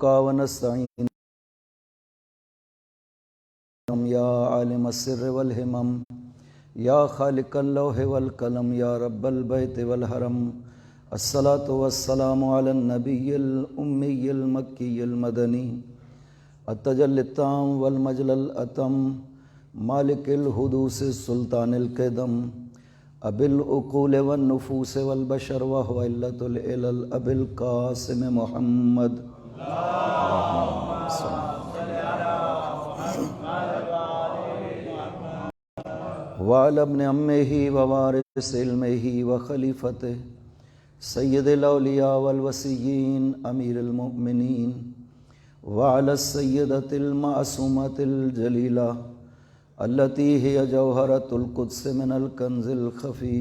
ونستعين يا عالم السر والهمم يا خالق اللوح والقلم يا رب البيت والحرم الصلاة والسلام على النبي الأمي المكي المدني التجلي التام والمجل الأتم مالك الحدوث السلطان القدم أبي العقول والنفوس والبشر وهو علة العلل أبي القاسم محمد وعلى ابن عمه ووارث علمه وخليفته سيد الأولياء والوصيين أمير المؤمنين وعلى السيدة المعصومة الجليلة التي هي جوهرة القدس من الكنز الخفي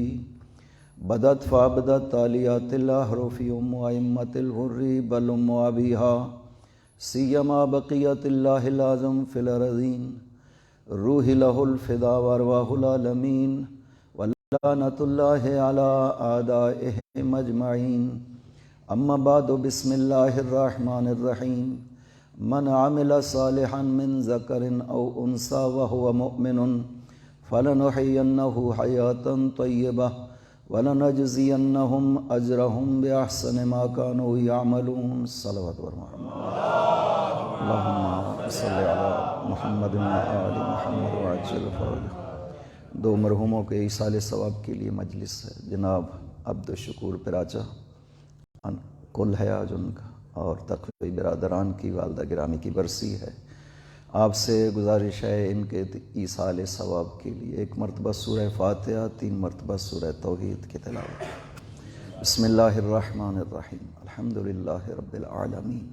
بدت فابدت تاليات الأحرف أم أئمة الغر بل أم أبيها سيما بقية الله الأعظم في الأرضين روح له الفداء وارواح العالمين ولعنة الله على أعدائهم أجمعين أما بعد بسم الله الرحمن الرحيم من عمل صالحا من ذكر أو أنثى وهو مؤمن فلنحيينه حياة طيبة ولنجزينهم أجرهم بأحسن ما كانوا يعملون صلوات محمد اللهم صل على محمد وآل محمد وعجل فرجهم۔ دو مرحوموں کے ایصال ثواب کے لیے مجلس ہے۔ جناب عبد الشکور پراچا کل ہے آج ان کا، اور تقوی برادران کی والدہ گرامی کی برسی ہے۔ آپ سے گزارش ہے ان کے ایصال ثواب کے لیے ایک مرتبہ سورہ فاتحہ، 3 مرتبہ سورہ توحید کی تلاوت۔ بسم اللہ الرحمن الرحیم، الحمدللہ رب العالمین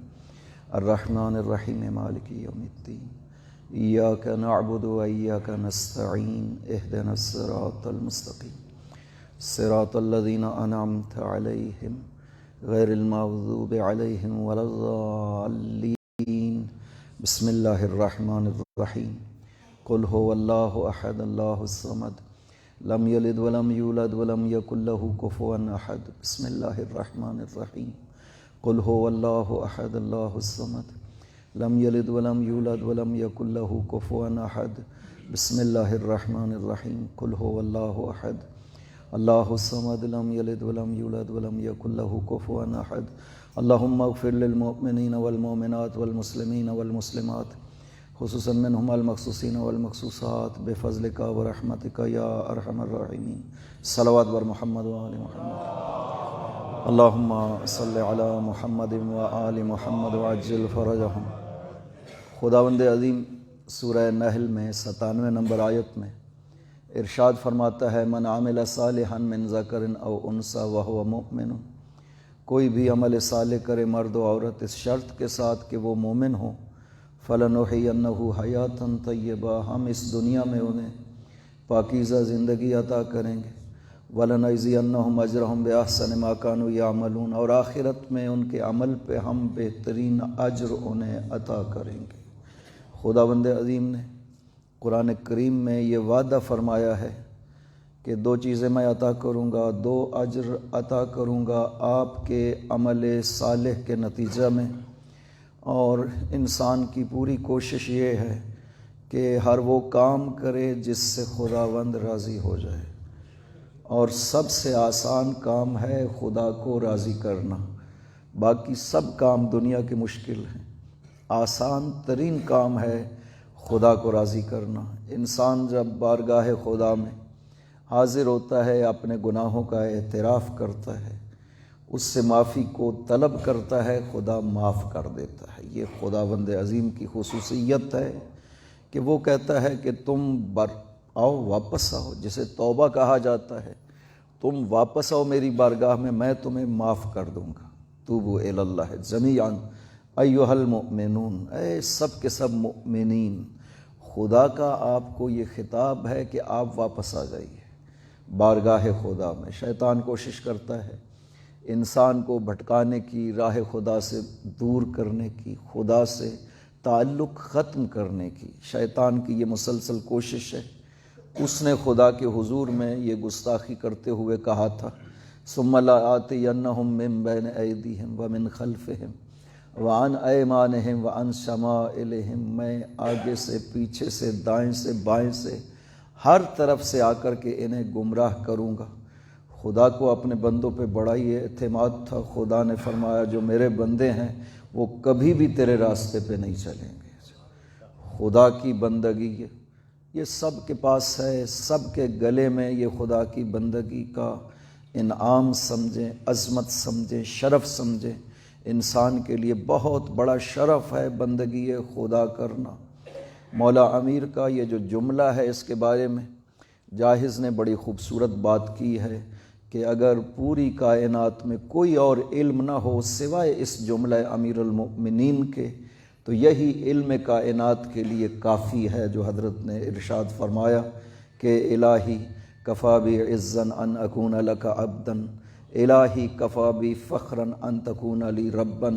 الرحمن الرحیم مالک یوم الدین ایاک نعبد و ایاک نستعین اہدنا الصراط المستقیم صراط الذین انعمت علیہم غیر المغضوب علیہم ولا الضالین۔ بسم اللہ الرحمن الرحیم قل هو اللہ احد اللہ الصمد لم یلد ولم یولد ولم یکن له کفوا احد۔ بسم اللہ الرحمن الرحیم قل هو اللہ احد اللہ الصمد لم یلد ولم یولد ولم یکن له کفوا احد۔ بسم اللہ الرحمن الرحیم قل هو اللہ احد اللہ الصمد لم یلد ولم یولد ولم یکن له کفوا احد۔ اللہم اغفر للمؤمنین والمؤمنات والمسلمین والمسلمات خصوصاً منہم المخصوصین والمخصوصات بفضلک ورحمتک یا ارحم الراحمین۔ صلوات بر محمد وآل محمد۔ اللہم صل علی محمد وآل محمد وعجل فرجہم۔ خداوند عظیم سورہ نحل میں 97 نمبر آیت میں ارشاد فرماتا ہے من عمل صالحا من ذکر او انثی وہو مؤمن، کوئی بھی عمل صالح کرے مرد و عورت اس شرط کے ساتھ کہ وہ مومن ہو، فلنحینہ حیاتا طیبہ، ہم اس دنیا میں انہیں پاکیزہ زندگی عطا کریں گے، ولنجزینہم اجرہم بأحسن ما کانوا یعملون، اور آخرت میں ان کے عمل پہ ہم بہترین اجر انہیں عطا کریں گے۔ خداوند عظیم نے قرآن کریم میں یہ وعدہ فرمایا ہے کہ 2 چیزیں میں عطا کروں گا، 2 اجر عطا کروں گا آپ کے عمل صالح کے نتیجہ میں، اور انسان کی پوری کوشش یہ ہے کہ ہر وہ کام کرے جس سے خداوند راضی ہو جائے، اور سب سے آسان کام ہے خدا کو راضی کرنا، باقی سب کام دنیا کے مشکل ہیں، آسان ترین کام ہے خدا کو راضی کرنا۔ انسان جب بارگاہ خدا میں حاضر ہوتا ہے، اپنے گناہوں کا اعتراف کرتا ہے، اس سے معافی کو طلب کرتا ہے، خدا معاف کر دیتا ہے۔ یہ خداوند عظیم کی خصوصیت ہے کہ وہ کہتا ہے کہ تم آؤ، واپس آؤ، جسے توبہ کہا جاتا ہے، تم واپس آؤ میری بارگاہ میں تمہیں معاف کر دوں گا۔ توبوا الی اللہ جمیعا ایھا المؤمنون، اے سب کے سب مؤمنین، خدا کا آپ کو یہ خطاب ہے کہ آپ واپس آ جائیے بارگاہ خدا میں۔ شیطان کوشش کرتا ہے انسان کو بھٹکانے کی، راہ خدا سے دور کرنے کی، خدا سے تعلق ختم کرنے کی، شیطان کی یہ مسلسل کوشش ہے۔ اس نے خدا کے حضور میں یہ گستاخی کرتے ہوئے کہا تھا ثم لآتینہم من بین ایدیہم ومن خلفہم وعن ایمانہم وعن شمائلہم، میں آگے سے، پیچھے سے، دائیں سے، بائیں سے، ہر طرف سے آ کر کے انہیں گمراہ کروں گا۔ خدا کو اپنے بندوں پہ بڑا ہی اعتماد تھا۔ خدا نے فرمایا جو میرے بندے ہیں وہ کبھی بھی تیرے راستے پہ نہیں چلیں گے۔ خدا کی بندگی یہ سب کے پاس ہے، سب کے گلے میں یہ خدا کی بندگی کا انعام سمجھیں، عظمت سمجھیں، شرف سمجھیں۔ انسان کے لیے بہت بڑا شرف ہے بندگی خدا کرنا۔ مولا امیر کا یہ جو جملہ ہے اس کے بارے میں جاہز نے بڑی خوبصورت بات کی ہے کہ اگر پوری کائنات میں کوئی اور علم نہ ہو سوائے اس جملہ امیر المؤمنین کے تو یہی علم کائنات کے لیے کافی ہے، جو حضرت نے ارشاد فرمایا کہ الہی کفا بی عزن ان اکون لک عبدا، الہی کفا بی فخرا ان تکون لی ربا،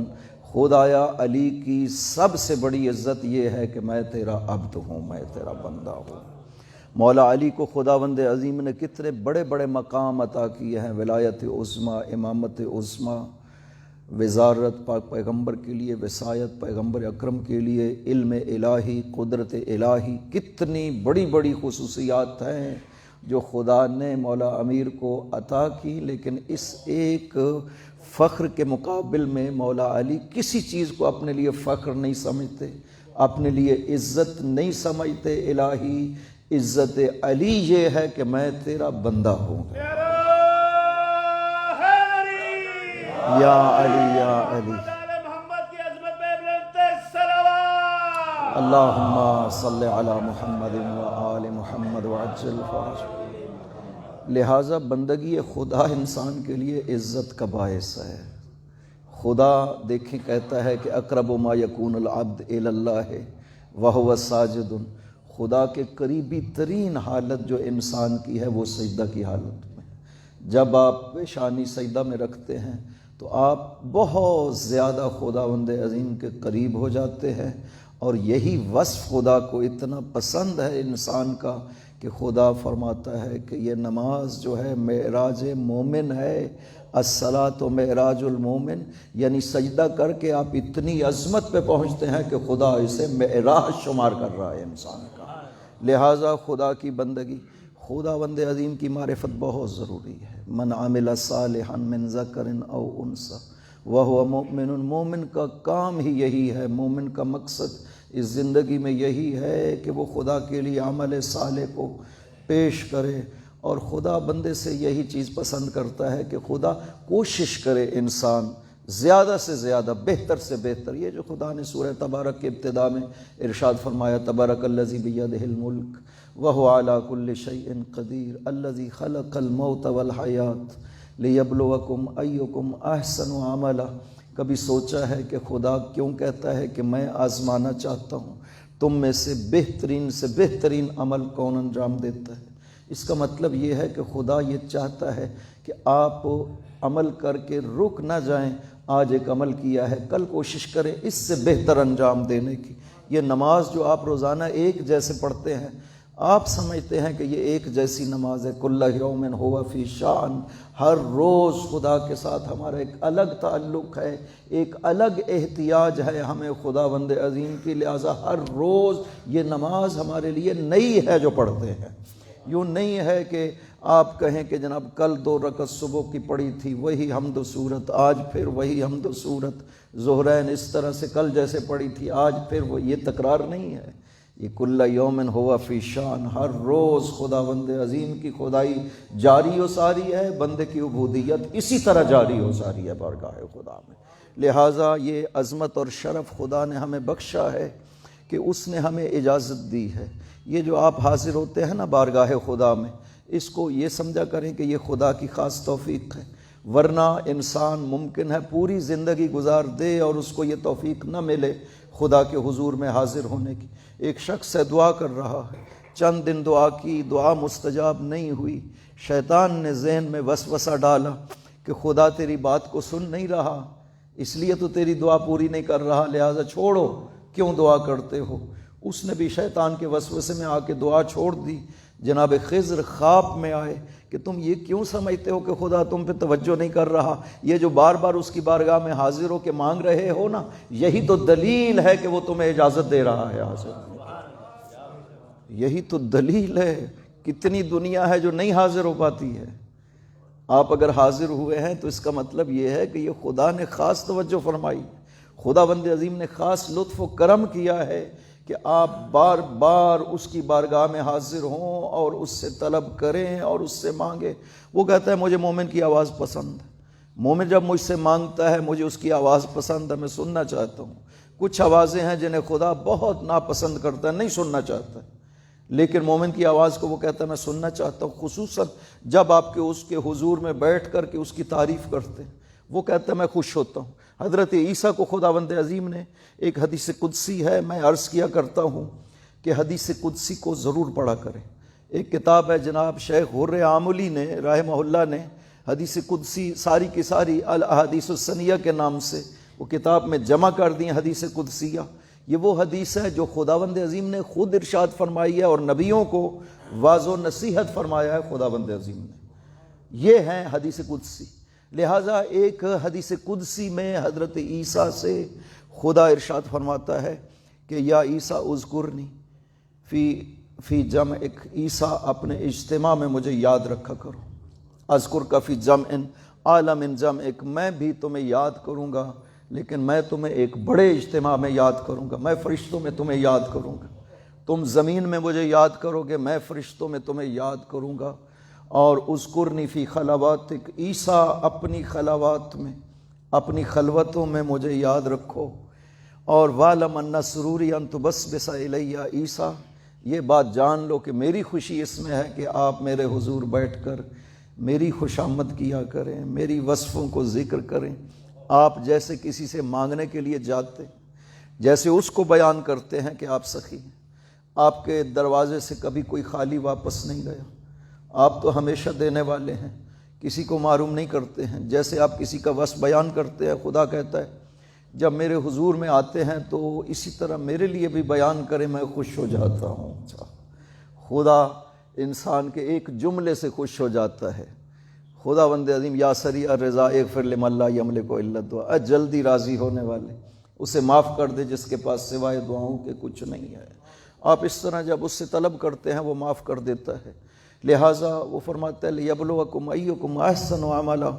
خدایا علی کی سب سے بڑی عزت یہ ہے کہ میں تیرا عبد ہوں، میں تیرا بندہ ہوں۔ مولا علی کو خداوند عظیم نے کتنے بڑے بڑے مقام عطا کیے ہیں، ولایت عظمیٰ، امامت عظمیٰ، وزارت پاک پیغمبر کے لیے، وصایت پیغمبر اکرم کے لیے، علم الہی، قدرت الہی، کتنی بڑی بڑی خصوصیات ہیں جو خدا نے مولا امیر کو عطا کی۔ لیکن اس ایک فخر کے مقابل میں مولا علی کسی چیز کو اپنے لیے فخر نہیں سمجھتے، اپنے لیے عزت نہیں سمجھتے۔ الہی عزت علی یہ ہے کہ میں تیرا بندہ ہوں، یا علی یا علی، اللہم صل علی محمد و آل محمد وعجل فرج۔ لہٰذا بندگی خدا انسان کے لیے عزت کا باعث ہے۔ خدا دیکھیں کہتا ہے کہ اقرب ما یکون العبد الی اللہ وہو ساجد، خدا کے قریبی ترین حالت جو انسان کی ہے وہ سجدہ کی حالت میں۔ جب آپ پیشانی سجدہ میں رکھتے ہیں تو آپ بہت زیادہ خداوند عظیم کے قریب ہو جاتے ہیں، اور یہی وصف خدا کو اتنا پسند ہے انسان کا کہ خدا فرماتا ہے کہ یہ نماز جو ہے معراج مومن ہے، الصلاۃ معراج المومن، یعنی سجدہ کر کے آپ اتنی عظمت پہ پہنچتے ہیں کہ خدا اسے معراج شمار کر رہا ہے انسان کا۔ لہٰذا خدا کی بندگی، خداوند عظیم کی معرفت بہت ضروری ہے۔ من عمل صالحا من ذکر او انثی وہو مؤمن، مومن کا کام ہی یہی ہے، مومن کا مقصد اس زندگی میں یہی ہے کہ وہ خدا کے لیے عمل صالح کو پیش کرے، اور خدا بندے سے یہی چیز پسند کرتا ہے کہ خدا کوشش کرے انسان زیادہ سے زیادہ، بہتر سے بہتر۔ یہ جو خدا نے سورہ تبارک کے ابتدا میں ارشاد فرمایا، تبارک الذی بیدہ الملک وہو علی کل شیء قدیر الذی خلق الموت والحیات لیبلوکم ایکم احسن عملا، کبھی سوچا ہے کہ خدا کیوں کہتا ہے کہ میں آزمانا چاہتا ہوں تم میں سے بہترین عمل کون انجام دیتا ہے؟ اس کا مطلب یہ ہے کہ خدا یہ چاہتا ہے کہ آپ عمل کر کے رک نہ جائیں، آج ایک عمل کیا ہے کل کوشش کریں اس سے بہتر انجام دینے کی۔ یہ نماز جو آپ روزانہ ایک جیسے پڑھتے ہیں، آپ سمجھتے ہیں کہ یہ ایک جیسی نماز ہے، کل یوم ہوا فی شان، ہر روز خدا کے ساتھ ہمارا ایک الگ تعلق ہے، ایک الگ احتیاج ہے ہمیں خداوند عظیم کی، لہٰذا ہر روز یہ نماز ہمارے لیے نئی ہے جو پڑھتے ہیں۔ یوں نہیں ہے کہ آپ کہیں کہ جناب کل 2 رکعت صبح کی پڑھی تھی وہی حمد و سورت، آج پھر وہی حمد و سورت، ظہرین اس طرح سے کل جیسے پڑھی تھی آج پھر وہ، یہ تکرار نہیں ہے۔ یہ کل یوم ہوا فی شان، ہر روز خداوند عظیم کی خدائی جاری و ساری ہے، بندے کی عبودیت اسی طرح جاری و ساری ہے بارگاہ خدا میں۔ لہٰذا یہ عظمت اور شرف خدا نے ہمیں بخشا ہے کہ اس نے ہمیں اجازت دی ہے۔ یہ جو آپ حاضر ہوتے ہیں نا بارگاہ خدا میں، اس کو یہ سمجھا کریں کہ یہ خدا کی خاص توفیق ہے، ورنہ انسان ممکن ہے پوری زندگی گزار دے اور اس کو یہ توفیق نہ ملے خدا کے حضور میں حاضر ہونے کی۔ ایک شخص سے دعا کر رہا ہے، چند دن دعا کی، دعا مستجاب نہیں ہوئی، شیطان نے ذہن میں وسوسہ ڈالا کہ خدا تیری بات کو سن نہیں رہا، اس لیے تو تیری دعا پوری نہیں کر رہا، لہٰذا چھوڑو، کیوں دعا کرتے ہو؟ اس نے بھی شیطان کے وسوسے میں آ کے دعا چھوڑ دی۔ جناب خضر خواب میں آئے کہ تم یہ کیوں سمجھتے ہو کہ خدا تم پہ توجہ نہیں کر رہا؟ یہ جو بار بار اس کی بارگاہ میں حاضر ہو کے مانگ رہے ہو نا، یہی تو دلیل ہے کہ وہ تمہیں اجازت دے رہا ہے حاضر، یہی تو دلیل ہے۔ کتنی دنیا ہے جو نہیں حاضر ہو پاتی ہے، آپ اگر حاضر ہوئے ہیں تو اس کا مطلب یہ ہے کہ یہ خدا نے خاص توجہ فرمائی، خدا بند عظیم نے خاص لطف و کرم کیا ہے کہ آپ بار بار اس کی بارگاہ میں حاضر ہوں اور اس سے طلب کریں اور اس سے مانگیں۔ وہ کہتا ہے مجھے مومن کی آواز پسند ہے، مومن جب مجھ سے مانگتا ہے مجھے اس کی آواز پسند ہے، میں سننا چاہتا ہوں۔ کچھ آوازیں ہیں جنہیں خدا بہت ناپسند کرتا ہے، نہیں سننا چاہتا ہے، لیکن مومن کی آواز کو وہ کہتا ہے میں سننا چاہتا ہوں، خصوصاً جب آپ کے اس کے حضور میں بیٹھ کر کے اس کی تعریف کرتے ہیں، وہ کہتا ہے میں خوش ہوتا ہوں۔ حضرت عیسیٰ کو خداوند عظیم نے ایک حدیث قدسی ہے، میں عرض کیا کرتا ہوں کہ حدیث قدسی کو ضرور پڑھا کریں۔ ایک کتاب ہے جناب شیخ حر عاملی نے رحمہ اللہ نے حدیث قدسی ساری کی ساری الاحادیث السنیہ کے نام سے وہ کتاب میں جمع کر دی حدیث قدسیہ۔ یہ وہ حدیث ہے جو خداوند عظیم نے خود ارشاد فرمائی ہے اور نبیوں کو واضح و نصیحت فرمایا ہے خداوند عظیم نے، یہ ہیں حدیث قدسی۔ لہٰذا ایک حدیث قدسی میں حضرت عیسیٰ سے خدا ارشاد فرماتا ہے کہ یا عیسیٰ اذکرنی فی جمعک، عیسیٰ اپنے اجتماع میں مجھے یاد رکھا کرو، اذکرک فی جمع اعلی من جمعک، میں بھی تمہیں یاد کروں گا لیکن میں تمہیں ایک بڑے اجتماع میں یاد کروں گا، میں فرشتوں میں تمہیں یاد کروں گا، تم زمین میں مجھے یاد کرو گے، میں فرشتوں میں تمہیں یاد کروں گا۔ اور اذکرنی فی خلواتک، عیسیٰ اپنی خلوات میں اپنی خلوتوں میں مجھے یاد رکھو۔ اور وَاعْلَمْ أَنَّ سُرُورِي أَن تُبَسْبِسَ إِلَيَّ، عیسیٰ یہ بات جان لو کہ میری خوشی اس میں ہے کہ آپ میرے حضور بیٹھ کر میری خوش آمد کیا کریں، میری وصفوں کو ذکر کریں۔ آپ جیسے کسی سے مانگنے کے لیے جاتے، جیسے اس کو بیان کرتے ہیں کہ آپ سخی ہیں، آپ کے دروازے سے کبھی کوئی خالی واپس نہیں گیا، آپ تو ہمیشہ دینے والے ہیں، کسی کو معروم نہیں کرتے ہیں، جیسے آپ کسی کا وصف بیان کرتے ہیں، خدا کہتا ہے جب میرے حضور میں آتے ہیں تو اسی طرح میرے لیے بھی بیان کریں، میں خوش ہو جاتا ہوں۔ خدا انسان کے ایک جملے سے خوش ہو جاتا ہے۔ خداوند عظیم یا سریع الرضا اغفر لمن لا یملک الا الدعاء، جلدی راضی ہونے والے، اسے معاف کر دے جس کے پاس سوائے دعاؤں کے کچھ نہیں ہے۔ آپ اس طرح جب اس سے طلب کرتے ہیں وہ معاف کر دیتا ہے۔ لہٰذا وہ فرماتا ہے لیبلوکم ایکم احسن عملا،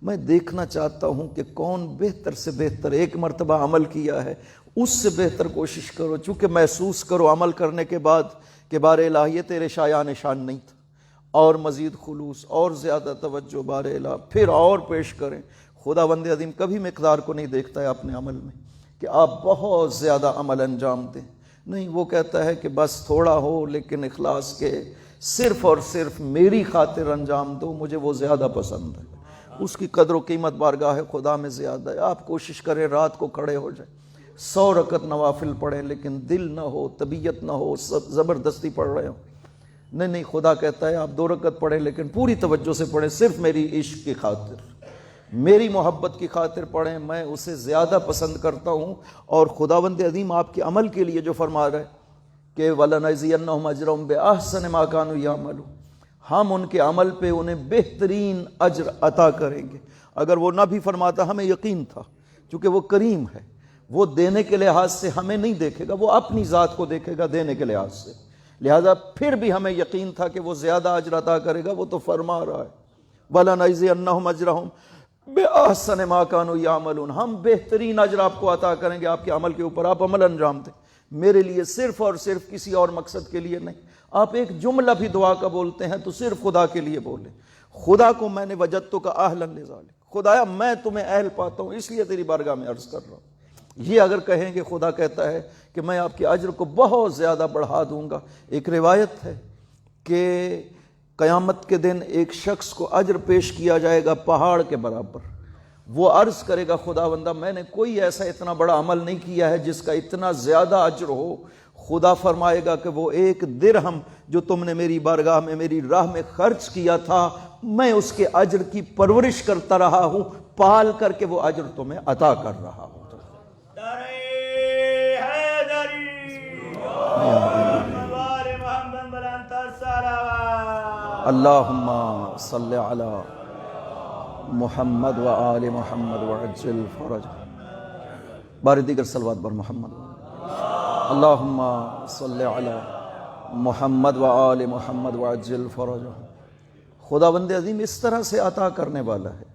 میں دیکھنا چاہتا ہوں کہ کون بہتر سے بہتر، ایک مرتبہ عمل کیا ہے اس سے بہتر کوشش کرو، چونکہ محسوس کرو عمل کرنے کے بعد کہ بار الہی تیرے شایان شان نہیں تھا، اور مزید خلوص اور زیادہ توجہ بار الہ، پھر اور پیش کریں۔ خداوند عظیم کبھی مقدار کو نہیں دیکھتا ہے اپنے عمل میں کہ آپ بہت زیادہ عمل انجام دیں، نہیں، وہ کہتا ہے کہ بس تھوڑا ہو لیکن اخلاص کے صرف اور صرف میری خاطر انجام دو، مجھے وہ زیادہ پسند ہے، اس کی قدر و قیمت بارگاہ خدا میں زیادہ ہے۔ آپ کوشش کریں رات کو کھڑے ہو جائیں، 100 رکعت نوافل پڑھیں لیکن دل نہ ہو، طبیعت نہ ہو، زبردستی پڑھ رہے ہو، نہیں، خدا کہتا ہے آپ 2 رکعت پڑھیں لیکن پوری توجہ سے پڑھیں، صرف میری عشق کی خاطر، میری محبت کی خاطر پڑھیں، میں اسے زیادہ پسند کرتا ہوں۔ اور خداوند عظیم آپ کے عمل کے لیے جو فرما رہا ہے کہ وَلَنَجْزِيَنَّهُمْ أَجْرَهُمْ بِأَحْسَنِ مَا كَانُوا يَعْمَلُونَ، ہم ان کے عمل پہ انہیں بہترین اجر عطا کریں گے۔ اگر وہ نہ بھی فرماتا ہمیں یقین تھا، چونکہ وہ کریم ہے، وہ دینے کے لحاظ سے ہمیں نہیں دیکھے گا، وہ اپنی ذات کو دیکھے گا دینے کے لحاظ سے، لہذا پھر بھی ہمیں یقین تھا کہ وہ زیادہ اجر عطا کرے گا۔ وہ تو فرما رہا ہے وَلَنَجْزِيَنَّهُمْ أَجْرَهُمْ بِأَحْسَنِ مَا كَانُوا يَعْمَلُونَ، ہم بہترین اجر آپ کو عطا کریں گے آپ کے عمل کے اوپر، آپ عمل انجام دیں میرے لیے صرف اور صرف، کسی اور مقصد کے لیے نہیں۔ آپ ایک جملہ بھی دعا کا بولتے ہیں تو صرف خدا کے لیے بولیں، خدا کو میں نے وجدتک اہلا لذالک، خدایا میں تمہیں اہل پاتا ہوں اس لیے تیری بارگاہ میں عرض کر رہا ہوں۔ یہ اگر کہیں کہ خدا کہتا ہے کہ میں آپ کے اجر کو بہت زیادہ بڑھا دوں گا۔ ایک روایت ہے کہ قیامت کے دن ایک شخص کو اجر پیش کیا جائے گا پہاڑ کے برابر، وہ عرض کرے گا خداوندہ میں نے کوئی ایسا اتنا بڑا عمل نہیں کیا ہے جس کا اتنا زیادہ اجر ہو۔ خدا فرمائے گا کہ وہ 1 درہم جو تم نے میری بارگاہ میں میری راہ میں خرچ کیا تھا، میں اس کے اجر کی پرورش کرتا رہا ہوں، پال کر کے وہ اجر تمہیں عطا کر رہا ہوں۔ اللہم صلی علی محمد و آل محمد وعجل فرج. بار دیگر صلوات بر محمد. اللہم صلی علی محمد و آل محمد وعجل فرج. خداوند عظیم اس طرح سے عطا کرنے والا ہے،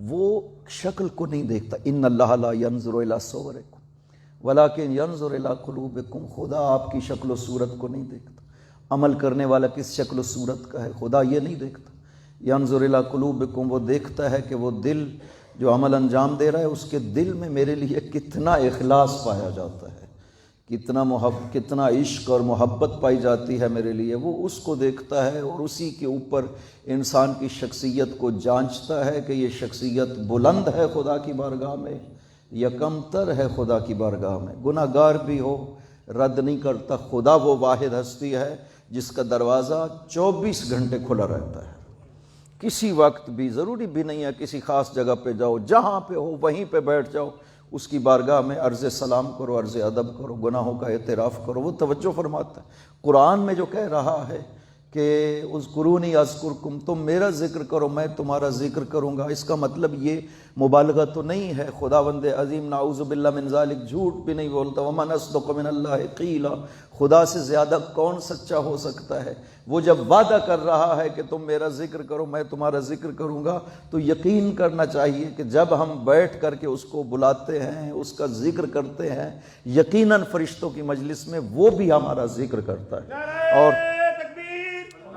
وہ شکل کو نہیں دیکھتا. ان اللہ لا ینظر الی صورکم ولکن ینظر الی قلوبکم. خدا آپ کی شکل و صورت کو نہیں دیکھتا. عمل کرنے والا کس شکل و صورت کا ہے خدا یہ نہیں دیکھتا. ینظر الی قلوبکم، وہ دیکھتا ہے کہ وہ دل جو عمل انجام دے رہا ہے اس کے دل میں میرے لیے کتنا اخلاص پایا جاتا ہے، کتنا عشق اور محبت پائی جاتی ہے میرے لیے، وہ اس کو دیکھتا ہے اور اسی کے اوپر انسان کی شخصیت کو جانچتا ہے کہ یہ شخصیت بلند ہے خدا کی بارگاہ میں یا کمتر ہے خدا کی بارگاہ میں. گناہ گار بھی ہو رد نہیں کرتا. خدا وہ واحد ہستی ہے جس کا دروازہ 24 گھنٹے کھلا رہتا ہے. کسی وقت بھی، ضروری بھی نہیں ہے کسی خاص جگہ پہ جاؤ، جہاں پہ ہو وہیں پہ بیٹھ جاؤ، اس کی بارگاہ میں عرض سلام کرو، عرض ادب کرو، گناہوں کا اعتراف کرو. وہ توجہ فرماتا ہے. قرآن میں جو کہہ رہا ہے کہ اذکرونی اذکرکم، تم میرا ذکر کرو میں تمہارا ذکر کروں گا، اس کا مطلب یہ مبالغہ تو نہیں ہے. خداوند عظیم نعوذ باللہ من ذالک جھوٹ بھی نہیں بولتا. ومن اصدق من اللہ قیلا، خدا سے زیادہ کون سچا ہو سکتا ہے. وہ جب وعدہ کر رہا ہے کہ تم میرا ذکر کرو میں تمہارا ذکر کروں گا، تو یقین کرنا چاہیے کہ جب ہم بیٹھ کر کے اس کو بلاتے ہیں، اس کا ذکر کرتے ہیں، یقیناً فرشتوں کی مجلس میں وہ بھی ہمارا ذکر کرتا ہے. اور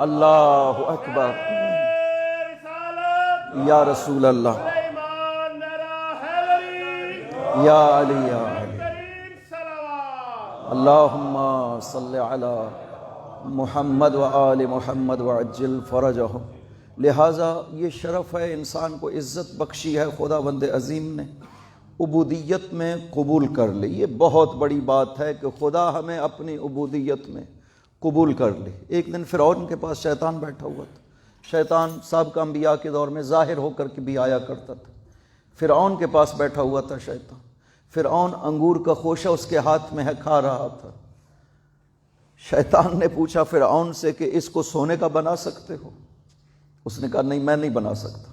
اللہ اکبر یا رسول اللہ یا علی یا علی. اللہم صلی علی محمد و آل محمد وعجل فرجہم. لہٰذا یہ شرف ہے، انسان کو عزت بخشی ہے خداوند عظیم نے، عبودیت میں قبول کر لی. یہ بہت بڑی بات ہے کہ خدا ہمیں اپنی عبودیت میں قبول کر لی. ایک دن فرعون کے پاس شیطان بیٹھا ہوا تھا. شیطان سابقہ انبیاء کے دور میں ظاہر ہو کر کے بھی آیا کرتا تھا. فرعون کے پاس بیٹھا ہوا تھا شیطان. فرعون انگور کا خوشہ اس کے ہاتھ میں ہے، کھا رہا تھا. شیطان نے پوچھا فرعون سے کہ اس کو سونے کا بنا سکتے ہو؟ اس نے کہا نہیں میں نہیں بنا سکتا.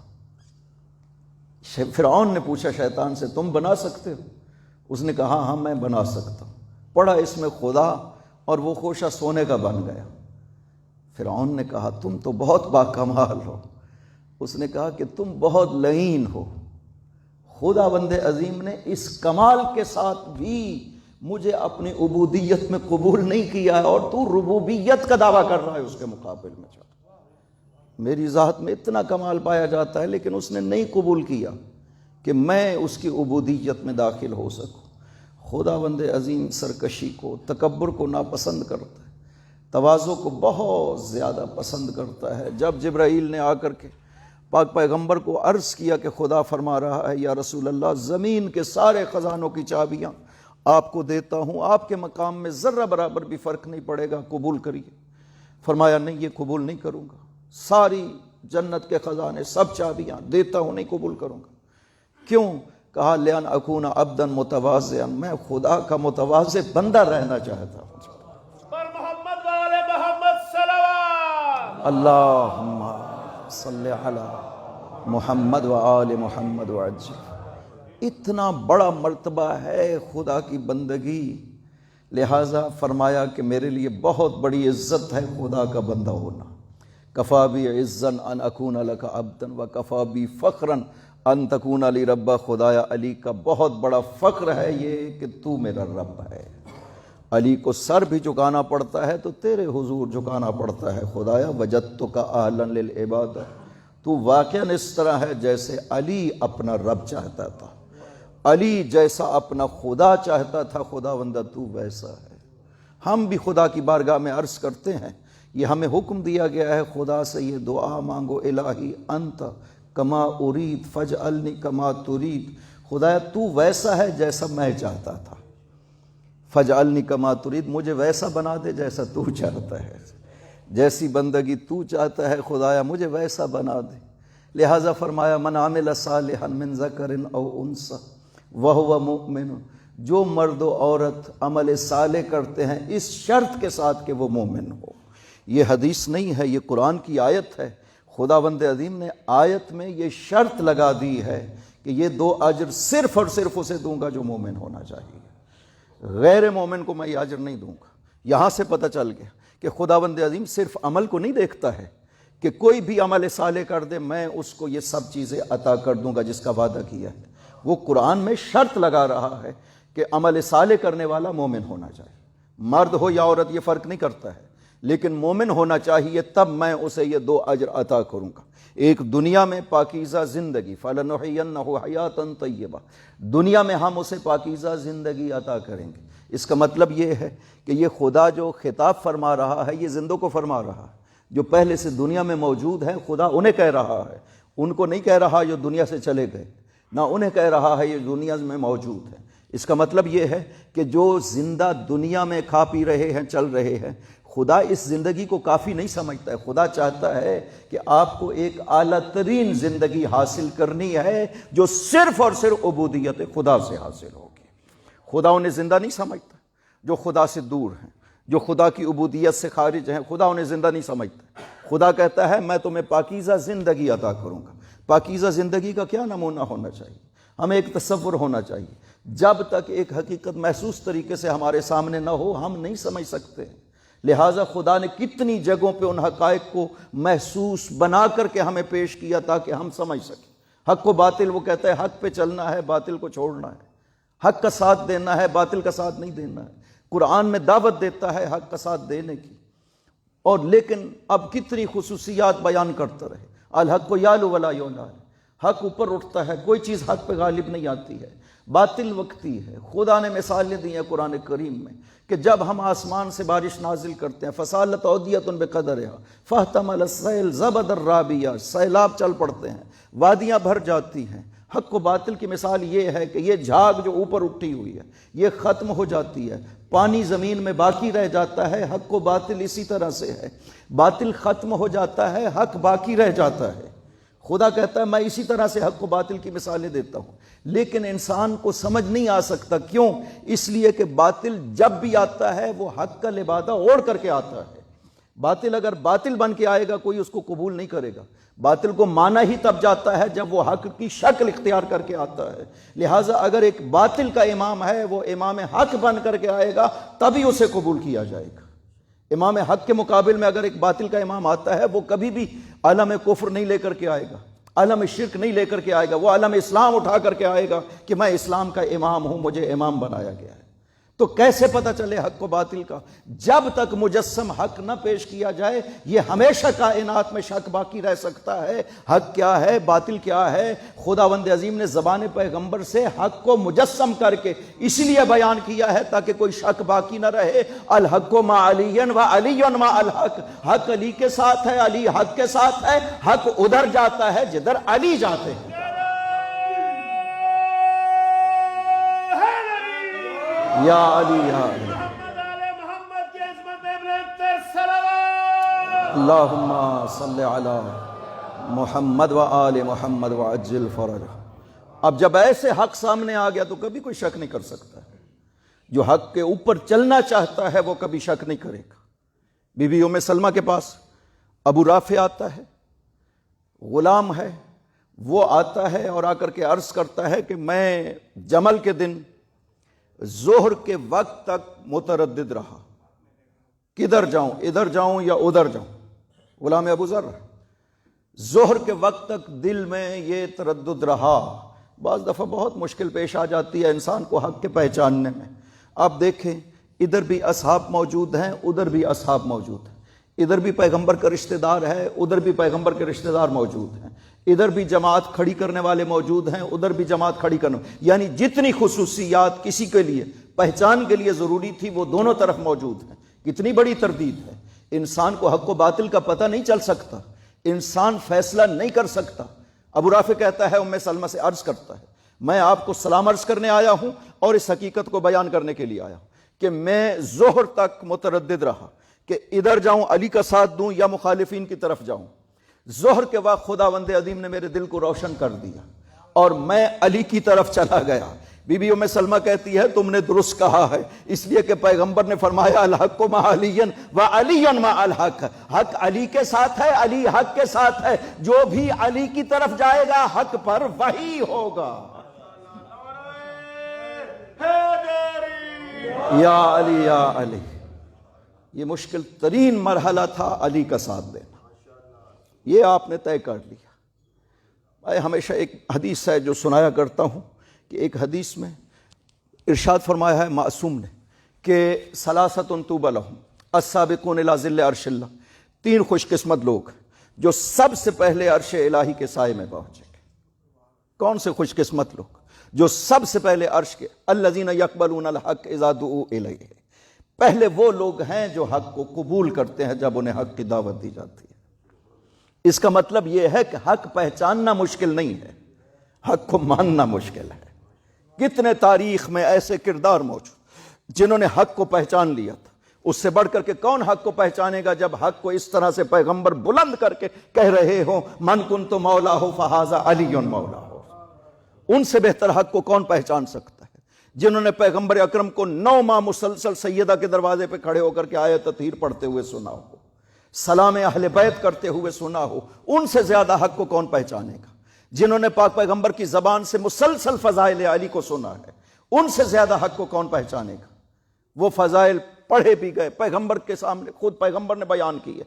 فرعون نے پوچھا شیطان سے تم بنا سکتے ہو؟ اس نے کہا ہاں میں بنا سکتا ہوں. پڑھا اس میں خدا اور وہ خوشہ سونے کا بن گیا. فرعون نے کہا تم تو بہت باکمال ہو. اس نے کہا کہ تم بہت لعین ہو. خداوند عظیم نے اس کمال کے ساتھ بھی مجھے اپنی عبودیت میں قبول نہیں کیا ہے، اور تو ربوبیت کا دعویٰ کر رہا ہے اس کے مقابل میں. میری ذات میں اتنا کمال پایا جاتا ہے لیکن اس نے نہیں قبول کیا کہ میں اس کی عبودیت میں داخل ہو سکوں. خداوند عظیم سرکشی کو، تکبر کو ناپسند کرتا ہے، تواضع کو بہت زیادہ پسند کرتا ہے. جب جبرائیل نے آ کر کے پاک پیغمبر کو عرض کیا کہ خدا فرما رہا ہے یا رسول اللہ زمین کے سارے خزانوں کی چابیاں آپ کو دیتا ہوں، آپ کے مقام میں ذرہ برابر بھی فرق نہیں پڑے گا، قبول کریے. فرمایا نہیں یہ قبول نہیں کروں گا. ساری جنت کے خزانے سب چابیاں دیتا ہوں، نہیں قبول کروں گا. کیوں؟ کہا لأن اکون عبدا متواضعا، میں خدا کا متواضع بندہ رہنا چاہتا ہوں. پر محمد والے محمد صلوات. اللہم صلی علی محمد و آل محمد وعجل. اتنا بڑا مرتبہ ہے خدا کی بندگی. لہٰذا فرمایا کہ میرے لیے بہت بڑی عزت ہے خدا کا بندہ ہونا. کفا بی عزن ان اکون لک عبدا و کفا بی فخرا ان تکون علی ربا. خدایا علی کا بہت بڑا فخر ہے یہ کہ تو میرا رب ہے. علی کو سر بھی جھکانا پڑتا ہے تو تیرے حضور جھکانا پڑتا ہے. خدایا وجدتک اہلا للعبادہ. تو واقعاً اس طرح ہے جیسے علی اپنا رب چاہتا تھا، علی جیسا اپنا خدا چاہتا تھا، خداوندہ تو ویسا ہے. ہم بھی خدا کی بارگاہ میں عرض کرتے ہیں، یہ ہمیں حکم دیا گیا ہے خدا سے یہ دعا مانگو، الہی انت کما ارید فاجعلنی کما ترید. خدایا تو ویسا ہے جیسا میں چاہتا تھا، فاجعلنی کما ترید، مجھے ویسا بنا دے جیسا تو چاہتا ہے. جیسی بندگی تو چاہتا ہے خدایا مجھے ویسا بنا دے. لہٰذا فرمایا من عمل صالحا من ذکر او انثی وہو مؤمن. جو مرد و عورت عمل صالح کرتے ہیں اس شرط کے ساتھ کہ وہ مومن ہو، یہ حدیث نہیں ہے، یہ قرآن کی آیت ہے۔ خداوند عظیم نے آیت میں یہ شرط لگا دی ہے کہ یہ 2 اجر صرف اور صرف اسے دوں گا جو مومن ہونا چاہیے، غیر مومن کو میں یہ اجر نہیں دوں گا۔ یہاں سے پتہ چل گیا کہ خداوند عظیم صرف عمل کو نہیں دیکھتا ہے کہ کوئی بھی عمل صالح کر دے میں اس کو یہ سب چیزیں عطا کر دوں گا جس کا وعدہ کیا ہے۔ وہ قرآن میں شرط لگا رہا ہے کہ عمل صالح کرنے والا مومن ہونا چاہیے، مرد ہو یا عورت یہ فرق نہیں کرتا ہے، لیکن مومن ہونا چاہیے، تب میں اسے یہ 2 اجر عطا کروں گا۔ ایک دنیا میں پاکیزہ زندگی، فَلَنُحْيِيَنَّهُ حَيَاةً طَيِّبَةً، دنیا میں ہم اسے پاکیزہ زندگی عطا کریں گے۔ اس کا مطلب یہ ہے کہ یہ خدا جو خطاب فرما رہا ہے یہ زندوں کو فرما رہا ہے، جو پہلے سے دنیا میں موجود ہیں، خدا انہیں کہہ رہا ہے، ان کو نہیں کہہ رہا جو دنیا سے چلے گئے، نہ انہیں کہہ رہا ہے یہ دنیا میں موجود ہے۔ اس کا مطلب یہ ہے کہ جو زندہ دنیا میں کھا پی رہے ہیں، چل رہے ہیں، خدا اس زندگی کو کافی نہیں سمجھتا ہے۔ خدا چاہتا ہے کہ آپ کو ایک اعلیٰ ترین زندگی حاصل کرنی ہے جو صرف اور صرف عبودیت خدا سے حاصل ہوگی۔ خدا انہیں زندہ نہیں سمجھتا، جو خدا سے دور ہیں، جو خدا کی عبودیت سے خارج ہیں، خدا انہیں زندہ نہیں سمجھتا۔ خدا کہتا ہے میں تمہیں پاکیزہ زندگی عطا کروں گا۔ پاکیزہ زندگی کا کیا نمونہ ہونا چاہیے؟ ہمیں ایک تصور ہونا چاہیے۔ جب تک ایک حقیقت محسوس طریقے سے ہمارے سامنے نہ ہو ہم نہیں سمجھ سکتے۔ لہٰذا خدا نے کتنی جگہوں پہ ان حقائق کو محسوس بنا کر کے ہمیں پیش کیا تاکہ ہم سمجھ سکیں۔ حق و باطل، وہ کہتا ہے حق پہ چلنا ہے، باطل کو چھوڑنا ہے، حق کا ساتھ دینا ہے، باطل کا ساتھ نہیں دینا ہے۔ قرآن میں دعوت دیتا ہے حق کا ساتھ دینے کی، اور لیکن اب کتنی خصوصیات بیان کرتا رہے۔ الحق یعلو ولا یعلی، حق اوپر اٹھتا ہے، کوئی چیز حق پہ غالب نہیں آتی ہے، باطل وقتی ہے۔ خدا نے مثالیں دی ہیں قرآن کریم میں کہ جب ہم آسمان سے بارش نازل کرتے ہیں، فصالت اودیۃ بقدرہا فاحتمل السیل زبدا رابیہ، سیلاب چل پڑتے ہیں، وادیاں بھر جاتی ہیں۔ حق و باطل کی مثال یہ ہے کہ یہ جھاگ جو اوپر اٹھی ہوئی ہے یہ ختم ہو جاتی ہے، پانی زمین میں باقی رہ جاتا ہے۔ حق و باطل اسی طرح سے ہے، باطل ختم ہو جاتا ہے، حق باقی رہ جاتا ہے۔ خدا کہتا ہے میں اسی طرح سے حق و باطل کی مثالیں دیتا ہوں، لیکن انسان کو سمجھ نہیں آ سکتا۔ کیوں؟ اس لیے کہ باطل جب بھی آتا ہے وہ حق کا لبادہ اوڑھ کر کے آتا ہے۔ باطل اگر باطل بن کے آئے گا کوئی اس کو قبول نہیں کرے گا۔ باطل کو مانا ہی تب جاتا ہے جب وہ حق کی شکل اختیار کر کے آتا ہے۔ لہٰذا اگر ایک باطل کا امام ہے وہ امام حق بن کر کے آئے گا تبھی اسے قبول کیا جائے گا۔ امام حق کے مقابل میں اگر ایک باطل کا امام آتا ہے وہ کبھی بھی عالم کفر نہیں لے کر کے آئے گا، عالم شرک نہیں لے کر کے آئے گا، وہ عالم اسلام اٹھا کر کے آئے گا کہ میں اسلام کا امام ہوں، مجھے امام بنایا گیا ہے۔ تو کیسے پتہ چلے حق و باطل کا؟ جب تک مجسم حق نہ پیش کیا جائے یہ ہمیشہ کائنات میں شک باقی رہ سکتا ہے، حق کیا ہے، باطل کیا ہے۔ خداوند عظیم نے زبان پیغمبر سے حق کو مجسم کر کے اس لیے بیان کیا ہے تاکہ کوئی شک باقی نہ رہے۔ الحق مع علی و علی مع الحق، حق علی کے ساتھ ہے، علی حق کے ساتھ ہے، حق ادھر جاتا ہے جدھر علی جاتے ہیں۔ یا علی یا علی محمد آل محمد کی عظمت میں بلند تر صلوات۔ اللہم صلی علی محمد و آل محمد وعجل فرجہ۔ اب جب ایسے حق سامنے آ گیا تو کبھی کوئی شک نہیں کر سکتا۔ جو حق کے اوپر چلنا چاہتا ہے وہ کبھی شک نہیں کرے گا۔ بی بی ام سلمہ کے پاس ابو رافع آتا ہے، غلام ہے، وہ آتا ہے اور آ کر کے عرض کرتا ہے کہ میں جمل کے دن ظہر کے وقت تک متردد رہا، کدھر جاؤں، ادھر جاؤں یا ادھر جاؤں۔ غلام ابو ذر، ظہر کے وقت تک دل میں یہ تردد رہا۔ بعض دفعہ بہت مشکل پیش آ جاتی ہے انسان کو حق کے پہچاننے میں۔ آپ دیکھیں ادھر بھی اصحاب موجود ہیں، ادھر بھی اصحاب موجود ہیں، ادھر بھی پیغمبر کا رشتہ دار ہے، ادھر بھی پیغمبر کے رشتہ دار موجود ہیں، ادھر بھی جماعت کھڑی کرنے والے موجود ہیں، ادھر بھی جماعت کھڑی کرنے، یعنی جتنی خصوصیات کسی کے لیے پہچان کے لیے ضروری تھی وہ دونوں طرف موجود ہیں۔ کتنی بڑی تردید ہے۔ انسان کو حق و باطل کا پتہ نہیں چل سکتا، انسان فیصلہ نہیں کر سکتا۔ ابو رافع کہتا ہے ام سلمہ سے عرض کرتا ہے میں آپ کو سلام عرض کرنے آیا ہوں اور اس حقیقت کو بیان کرنے کے لیے آیا ہوں کہ میں ظہر تک متردد رہا کہ ادھر جاؤں علی کا ساتھ دوں یا مخالفین کی طرف جاؤں۔ ظہر کے وقت خداوند عظیم نے میرے دل کو روشن کر دیا اور میں علی کی طرف چلا گیا۔ بی بی ام سلمہ کہتی ہے تم نے درست کہا ہے، اس لیے کہ پیغمبر نے فرمایا الحق مع علی و علی مع الحق، حق علی کے ساتھ ہے، علی حق کے ساتھ ہے، جو بھی علی کی طرف جائے گا حق پر وہی ہوگا۔ یا علی یا علی، یہ مشکل ترین مرحلہ تھا علی کا ساتھ دینا، یہ آپ نے طے کر لیا۔ میں ہمیشہ ایک حدیث ہے جو سنایا کرتا ہوں کہ ایک حدیث میں ارشاد فرمایا ہے معصوم نے کہ ثلاثۃ طوبی لہم السابقون الی ظل عرش اللہ، تین خوش قسمت لوگ جو سب سے پہلے عرش الہی کے سائے میں پہنچیں گے۔ کون سے خوش قسمت لوگ؟ جو سب سے پہلے عرش کے الذین یقبلون الحق اذا دعوا الیہ، پہلے وہ لوگ ہیں جو حق کو قبول کرتے ہیں جب انہیں حق کی دعوت دی جاتی ہے۔ اس کا مطلب یہ ہے کہ حق پہچاننا مشکل نہیں ہے، حق کو ماننا مشکل ہے۔ کتنے تاریخ میں ایسے کردار موجود جنہوں نے حق کو پہچان لیا تھا، اس سے بڑھ کر کے کون حق کو پہچانے گا جب حق کو اس طرح سے پیغمبر بلند کر کے کہہ رہے ہو من کنت مولا ہو فہذا علی مولا ہو۔ ان سے بہتر حق کو کون پہچان سکتا ہے؟ جنہوں نے پیغمبر اکرم کو 9 ماہ مسلسل سیدہ کے دروازے پہ کھڑے ہو کر کے آیت تطہیر پڑھتے ہوئے سنا ہو، سلام اہل بیت کرتے ہوئے سنا ہو، ان سے زیادہ حق کو کون پہچانے گا؟ جنہوں نے پاک پیغمبر کی زبان سے مسلسل فضائل علی کو سنا ہے، ان سے زیادہ حق کو کون پہچانے گا؟ وہ فضائل پڑھے بھی گئے، پیغمبر کے سامنے خود پیغمبر نے بیان کیے،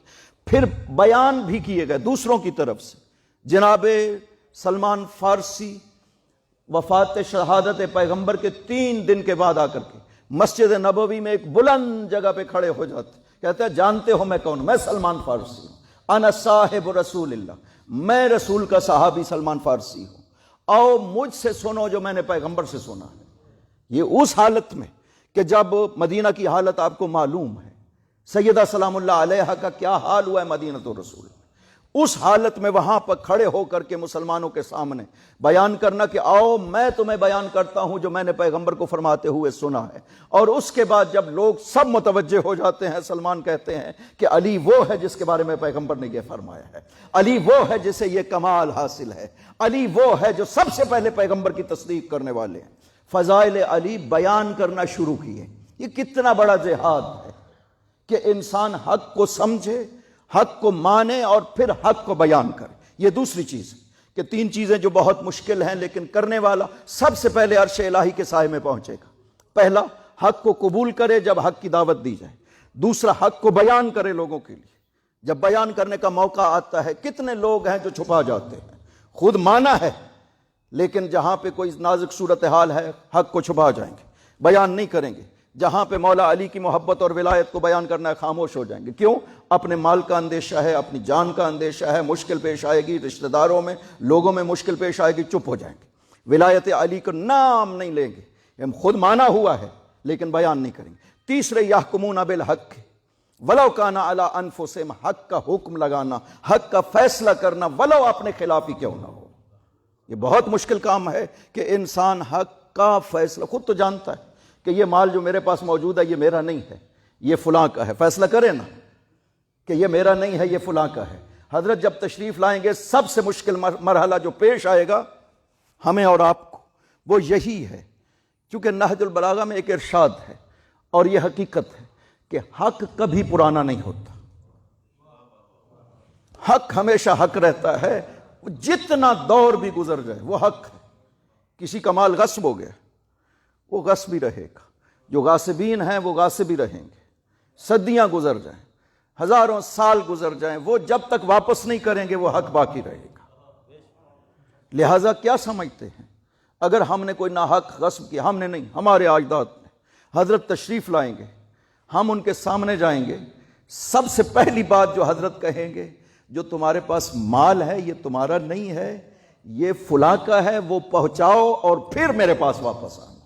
پھر بیان بھی کیے گئے دوسروں کی طرف سے۔ جناب سلمان فارسی وفات شہادت پیغمبر کے 3 دن کے بعد آ کر کے مسجد نبوی میں ایک بلند جگہ پہ کھڑے ہو جاتے، کہتے ہیں جانتے ہو میں کون؟ میں سلمان فارسی ہوں، انا صاحب رسول اللہ، میں رسول کا صحابی سلمان فارسی ہوں، آؤ مجھ سے سنو جو میں نے پیغمبر سے سنا ہے۔ یہ اس حالت میں کہ جب مدینہ کی حالت آپ کو معلوم ہے، سیدہ سلام اللہ علیہا کا کیا حال ہوا ہے مدینہ تو رسول، اس حالت میں وہاں پر کھڑے ہو کر کے مسلمانوں کے سامنے بیان کرنا کہ آؤ میں تمہیں بیان کرتا ہوں جو میں نے پیغمبر کو فرماتے ہوئے سنا ہے۔ اور اس کے بعد جب لوگ سب متوجہ ہو جاتے ہیں، سلمان کہتے ہیں کہ علی وہ ہے جس کے بارے میں پیغمبر نے یہ فرمایا ہے، علی وہ ہے جسے یہ کمال حاصل ہے، علی وہ ہے جو سب سے پہلے پیغمبر کی تصدیق کرنے والے ہیں۔ فضائل علی بیان کرنا شروع کیے۔ یہ کتنا بڑا جہاد ہے کہ انسان حق کو سمجھے، حق کو مانے اور پھر حق کو بیان کرے۔ یہ دوسری چیز ہے کہ 3 چیزیں جو بہت مشکل ہیں لیکن کرنے والا سب سے پہلے عرش الہی کے سائے میں پہنچے گا۔ پہلا، حق کو قبول کرے جب حق کی دعوت دی جائے۔ دوسرا، حق کو بیان کرے لوگوں کے لیے۔ جب بیان کرنے کا موقع آتا ہے، کتنے لوگ ہیں جو چھپا جاتے ہیں، خود مانا ہے لیکن جہاں پہ کوئی نازک صورتحال ہے حق کو چھپا جائیں گے، بیان نہیں کریں گے۔ جہاں پہ مولا علی کی محبت اور ولایت کو بیان کرنا ہے خاموش ہو جائیں گے۔ کیوں؟ اپنے مال کا اندیشہ ہے، اپنی جان کا اندیشہ ہے، مشکل پیش آئے گی، رشتہ داروں میں لوگوں میں مشکل پیش آئے گی، چپ ہو جائیں گے، ولایت علی کا نام نہیں لیں گے۔ ہم خود مانا ہوا ہے لیکن بیان نہیں کریں گے۔ تیسرے، یحکمون بالحق ولو کان علی انفسہم، حق کا حکم لگانا، حق کا فیصلہ کرنا ولو اپنے خلاف ہی کیوں نہ ہو۔ یہ بہت مشکل کام ہے کہ انسان حق کا فیصلہ، خود تو جانتا ہے کہ یہ مال جو میرے پاس موجود ہے یہ میرا نہیں ہے، یہ فلاں کا ہے، فیصلہ کرے نا کہ یہ میرا نہیں ہے، یہ فلاں کا ہے۔ حضرت جب تشریف لائیں گے سب سے مشکل مرحلہ جو پیش آئے گا ہمیں اور آپ کو وہ یہی ہے، چونکہ نہج البلاغہ میں ایک ارشاد ہے اور یہ حقیقت ہے کہ حق کبھی پرانا نہیں ہوتا، حق ہمیشہ حق رہتا ہے، جتنا دور بھی گزر جائے وہ حق ہے۔ کسی کا مال غصب ہو گیا، وہ غصب ہی رہے گا، جو غاصبین ہیں وہ غاصب ہی رہیں گے، صدیاں گزر جائیں، ہزاروں سال گزر جائیں، وہ جب تک واپس نہیں کریں گے وہ حق باقی رہے گا۔ لہٰذا کیا سمجھتے ہیں اگر ہم نے کوئی ناحق غصب کیا؟ ہم نے نہیں، ہمارے اجداد نے۔ حضرت تشریف لائیں گے، ہم ان کے سامنے جائیں گے، سب سے پہلی بات جو حضرت کہیں گے جو تمہارے پاس مال ہے یہ تمہارا نہیں ہے، یہ فلاں کا ہے، وہ پہنچاؤ اور پھر میرے پاس واپس آنا۔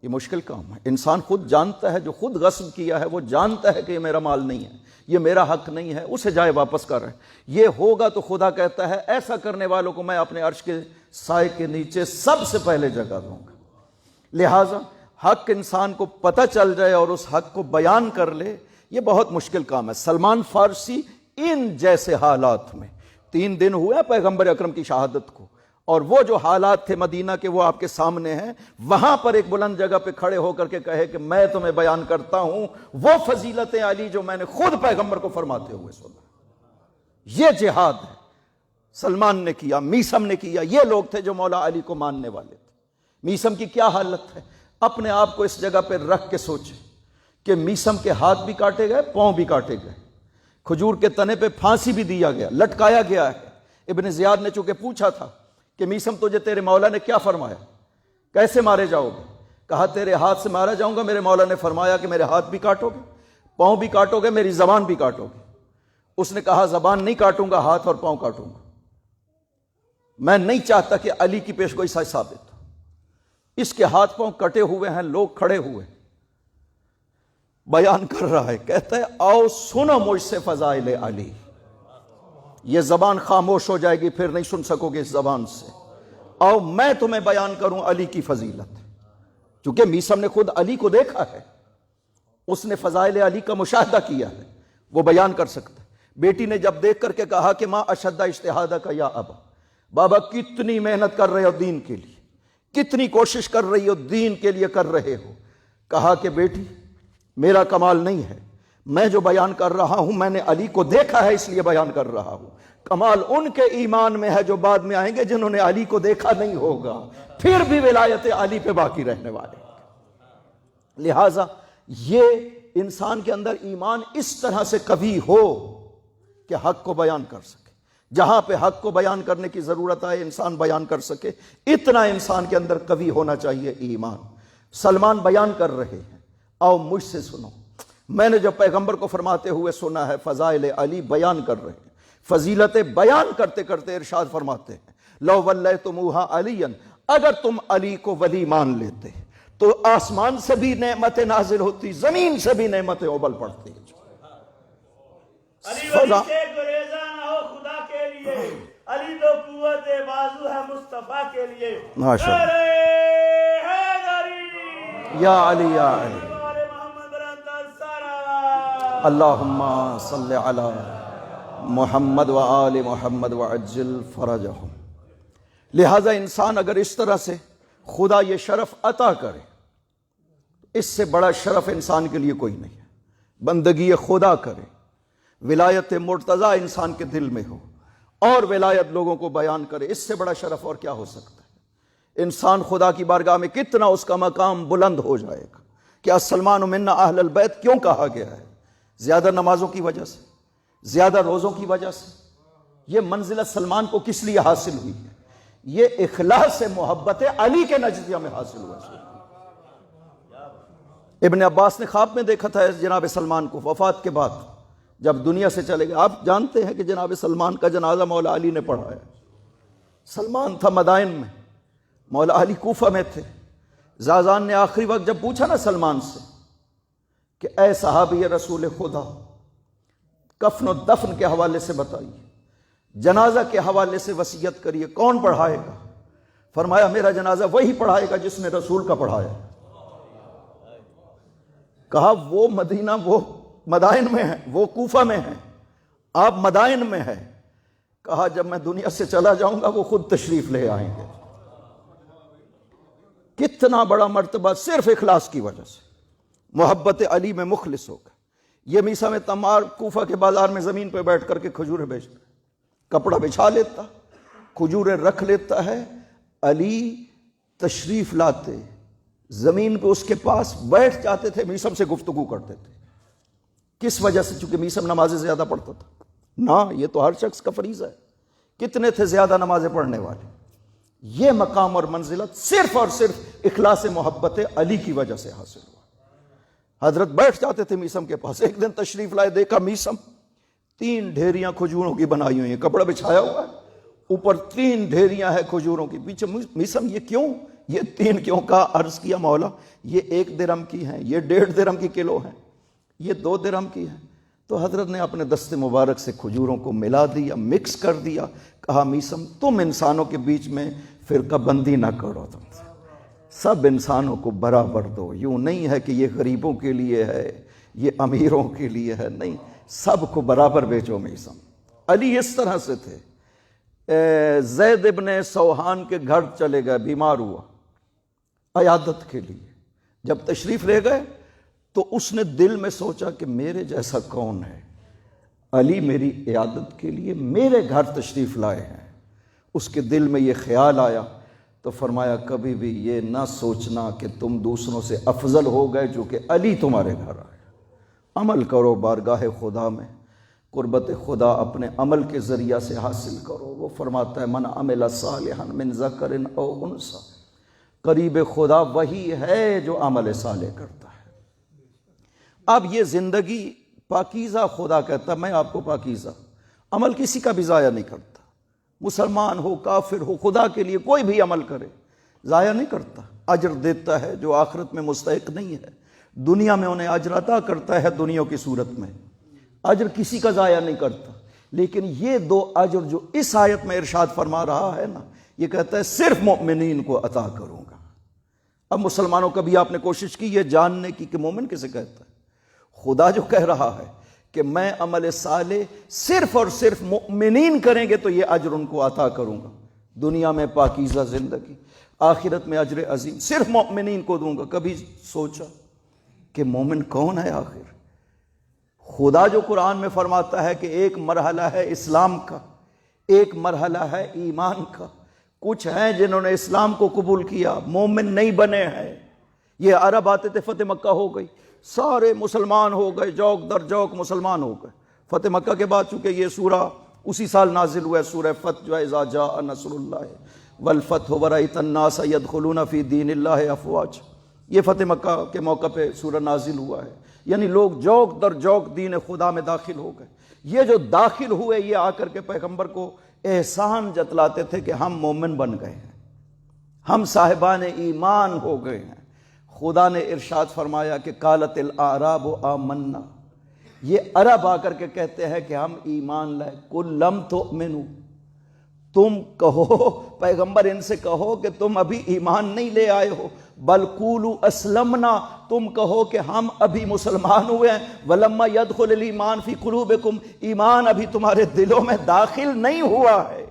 یہ مشکل کام ہے، انسان خود جانتا ہے، جو خود غصب کیا ہے وہ جانتا ہے کہ یہ میرا مال نہیں ہے، یہ میرا حق نہیں ہے، اسے جائے واپس کر رہے ہیں۔ یہ ہوگا تو خدا کہتا ہے ایسا کرنے والوں کو میں اپنے عرش کے سائے کے نیچے سب سے پہلے جگہ دوں گا۔ لہٰذا حق انسان کو پتہ چل جائے اور اس حق کو بیان کر لے، یہ بہت مشکل کام ہے۔ سلمان فارسی ان جیسے حالات میں 3 دن ہوئے پیغمبر اکرم کی شہادت کو، اور وہ جو حالات تھے مدینہ کے وہ آپ کے سامنے ہیں، وہاں پر ایک بلند جگہ پہ کھڑے ہو کر کے کہے کہ میں تمہیں بیان کرتا ہوں وہ فضیلت علی جو میں نے خود پیغمبر کو فرماتے ہوئے سنا۔ یہ جہاد ہے، سلمان نے کیا، میثم نے کیا، یہ لوگ تھے جو مولا علی کو ماننے والے تھے۔ میثم کی کیا حالت ہے؟ اپنے آپ کو اس جگہ پہ رکھ کے سوچیں کہ میثم کے ہاتھ بھی کاٹے گئے، پاؤں بھی کاٹے گئے، کھجور کے تنے پہ پھانسی بھی دیا گیا، لٹکایا گیا ہے۔ ابن زیاد نے چونکہ پوچھا تھا کہ میثم تجھے تیرے مولا نے کیا فرمایا، کیسے مارے جاؤ گے؟ کہا تیرے ہاتھ سے مارا جاؤں گا، میرے مولا نے فرمایا کہ میرے ہاتھ بھی کاٹو گے، پاؤں بھی کاٹو گے، میری زبان بھی کاٹو گے۔ اس نے کہا زبان نہیں کاٹوں گا، ہاتھ اور پاؤں کاٹوں گا۔ میں نہیں چاہتا کہ علی کی پیشگوئی سچ ثابت ہو۔ اس کے ہاتھ پاؤں کٹے ہوئے ہیں، لوگ کھڑے ہوئے، بیان کر رہا ہے، کہتا ہے آؤ سنو مجھ سے فضائل علی۔ یہ زبان خاموش ہو جائے گی، پھر نہیں سن سکو گے اس زبان سے۔ آؤ میں تمہیں بیان کروں علی کی فضیلت، چونکہ میثم نے خود علی کو دیکھا ہے، اس نے فضائل علی کا مشاہدہ کیا ہے، وہ بیان کر سکتا ہے۔ بیٹی نے جب دیکھ کر کے کہا کہ ماں اشد اجتہادہ کا یا ابا، بابا کتنی محنت کر رہے ہو دین کے لیے، کتنی کوشش کر رہی ہو دین کے لیے کر رہے ہو۔ کہا کہ بیٹی میرا کمال نہیں ہے، میں جو بیان کر رہا ہوں میں نے علی کو دیکھا ہے اس لیے بیان کر رہا ہوں۔ کمال ان کے ایمان میں ہے جو بعد میں آئیں گے جنہوں نے علی کو دیکھا نہیں ہوگا، پھر بھی ولایت علی پہ باقی رہنے والے۔ لہٰذا یہ انسان کے اندر ایمان اس طرح سے قوی ہو کہ حق کو بیان کر سکے، جہاں پہ حق کو بیان کرنے کی ضرورت آئے انسان بیان کر سکے، اتنا انسان کے اندر قوی ہونا چاہیے ایمان۔ سلمان بیان کر رہے ہیں، آؤ مجھ سے سنو۔ میں نے جو پیغمبر کو فرماتے ہوئے سنا ہے، فضائل علی بیان کر رہے ہیں، فضیلتیں بیان کرتے کرتے ارشاد فرماتے ہیں لو ولیتموہا علی، اگر تم علی کو ولی مان لیتے تو آسمان سے بھی نعمتیں نازل ہوتی، زمین سے بھی نعمتیں ابل پڑتی۔ علی ولی سے گریزہ نہ ہو خدا کے لیے، علی تو قوت بازو ہے مصطفیٰ کے لیے۔ ماشاءاللہ یا علی یا علی، اللہم صلی علی محمد و آل محمد وعجل فرجہم۔ لہٰذا انسان اگر اس طرح سے خدا یہ شرف عطا کرے، اس سے بڑا شرف انسان کے لیے کوئی نہیں ہے۔ بندگی خدا کرے، ولایت مرتضیٰ انسان کے دل میں ہو اور ولایت لوگوں کو بیان کرے، اس سے بڑا شرف اور کیا ہو سکتا ہے؟ انسان خدا کی بارگاہ میں کتنا اس کا مقام بلند ہو جائے گا۔ کیا سلمان منا اہل البیت کیوں کہا گیا ہے؟ زیادہ نمازوں کی وجہ سے، زیادہ روزوں کی وجہ سے؟ یہ منزلت سلمان کو کس لیے حاصل ہوئی ہے؟ یہ اخلاص محبت علی کے نجدیہ میں حاصل ہوا ہے۔ ابن عباس نے خواب میں دیکھا تھا جناب سلمان کو وفات کے بعد، جب دنیا سے چلے گئے۔ آپ جانتے ہیں کہ جناب سلمان کا جنازہ مولا علی نے پڑھایا۔ سلمان تھا مدائن میں، مولا علی کوفہ میں تھے۔ زازان نے آخری وقت جب پوچھا نا سلمان سے کہ اے صحابی رسول خدا، کفن و دفن کے حوالے سے بتائیے، جنازہ کے حوالے سے وصیت کریے، کون پڑھائے گا؟ فرمایا میرا جنازہ وہی پڑھائے گا جس نے رسول کا پڑھایا۔ کہا وہ مدینہ، وہ مدائن میں ہے، وہ کوفہ میں ہے، آپ مدائن میں ہے۔ کہا جب میں دنیا سے چلا جاؤں گا وہ خود تشریف لے آئیں گے۔ کتنا بڑا مرتبہ صرف اخلاص کی وجہ سے، محبت علی میں مخلص ہو گئے۔ یہ میثم تمار کوفہ کے بازار میں زمین پہ بیٹھ کر کے کھجوریں بیچتا، کپڑا بچھا لیتا، کھجوریں رکھ لیتا ہے، علی تشریف لاتے، زمین پہ اس کے پاس بیٹھ جاتے تھے، میثم سے گفتگو کرتے تھے۔ کس وجہ سے؟ چونکہ میثم نمازیں زیادہ پڑھتا تھا نا، یہ تو ہر شخص کا فریضہ ہے۔ کتنے تھے زیادہ نمازیں پڑھنے والے؟ یہ مقام اور منزلت صرف اور صرف اخلاص محبت علی کی وجہ سے حاصل ہوا۔ حضرت بیٹھ جاتے تھے میثم کے پاس۔ ایک دن تشریف لائے، دیکھا میثم 3 ڈھیریاں کھجوروں کی بنائی ہوئی ہیں، کپڑا بچھایا ہوا ہے، اوپر 3 ڈھیریاں ہیں کھجوروں کی۔ پیچھے میثم یہ کیوں، یہ 3 کیوں؟ کا عرض کیا مولا یہ 1 درہم کی ہیں، یہ 1.5 درہم کی کلو ہیں، یہ 2 درہم کی ہیں۔ تو حضرت نے اپنے دست مبارک سے کھجوروں کو ملا دیا، مکس کر دیا۔ کہا میثم تم انسانوں کے بیچ میں فرقہ بندی نہ کرو، تم سب انسانوں کو برابر دو۔ یوں نہیں ہے کہ یہ غریبوں کے لیے ہے، یہ امیروں کے لیے ہے، نہیں، سب کو برابر بیچو۔ میثم علی اس طرح سے تھے، زید ابن سوحان کے گھر چلے گئے، بیمار ہوا، عیادت کے لیے جب تشریف لے گئے تو اس نے دل میں سوچا کہ میرے جیسا کون ہے، علی میری عیادت کے لیے میرے گھر تشریف لائے ہیں۔ اس کے دل میں یہ خیال آیا تو فرمایا کبھی بھی یہ نہ سوچنا کہ تم دوسروں سے افضل ہو گئے جو کہ علی تمہارے گھر آئے، عمل کرو بارگاہ خدا میں، قربت خدا اپنے عمل کے ذریعہ سے حاصل کرو۔ وہ فرماتا ہے من عمل صالحا من ذکر او انثی، قریب خدا وہی ہے جو عمل صالح کرتا ہے۔ اب یہ زندگی پاکیزہ خدا کہتا ہے میں آپ کو پاکیزہ، عمل کسی کا بھی ضائع نہیں کرتا، مسلمان ہو کافر ہو، خدا کے لیے کوئی بھی عمل کرے ضائع نہیں کرتا، اجر دیتا ہے جو آخرت میں مستحق نہیں ہے، دنیا میں انہیں اجر عطا کرتا ہے دنیا کی صورت میں، اجر کسی کا ضائع نہیں کرتا۔ لیکن یہ دو اجر جو اس آیت میں ارشاد فرما رہا ہے نا، یہ کہتا ہے صرف مومنین کو عطا کروں گا۔ اب مسلمانوں کبھی آپ نے کوشش کی یہ جاننے کی کہ مومن کسے کہتا ہے؟ خدا جو کہہ رہا ہے کہ میں عمل صالح صرف اور صرف مؤمنین کریں گے تو یہ اجر ان کو عطا کروں گا، دنیا میں پاکیزہ زندگی، آخرت میں اجر عظیم صرف مؤمنین کو دوں گا۔ کبھی سوچا کہ مومن کون ہے آخر؟ خدا جو قرآن میں فرماتا ہے کہ ایک مرحلہ ہے اسلام کا، ایک مرحلہ ہے ایمان کا، کچھ ہیں جنہوں نے اسلام کو قبول کیا مومن نہیں بنے ہیں۔ یہ عرب آتے تھے، فتح مکہ ہو گئی، سارے مسلمان ہو گئے، جوک در جوک مسلمان ہو گئے۔ فتح مکہ کے بعد چونکہ یہ سورہ اسی سال نازل ہوا ہے، سورہ فتح جو ہے اذا جاء نصر اللہ والفتح ورأیت الناس یدخلون فی دین اللہ افواج، یہ فتح مکہ کے موقع پہ سورہ نازل ہوا ہے، یعنی لوگ جوک در جوک دین خدا میں داخل ہو گئے۔ یہ جو داخل ہوئے یہ آ کر کے پیغمبر کو احسان جتلاتے تھے کہ ہم مومن بن گئے ہیں، ہم صاحبان ایمان ہو گئے ہیں۔ خدا نے ارشاد فرمایا کہ قالت الاعراب آمنا، یہ عرب آ کر کے کہتے ہیں کہ ہم ایمان لائے۔ قل لم تؤمنوا، تم کہو پیغمبر ان سے کہو کہ تم ابھی ایمان نہیں لے آئے ہو، بل قولوا اسلمنا، تم کہو کہ ہم ابھی مسلمان ہوئے ہیں، ولما يدخل الایمان فی قلوبکم، ایمان ابھی تمہارے دلوں میں داخل نہیں ہوا ہے۔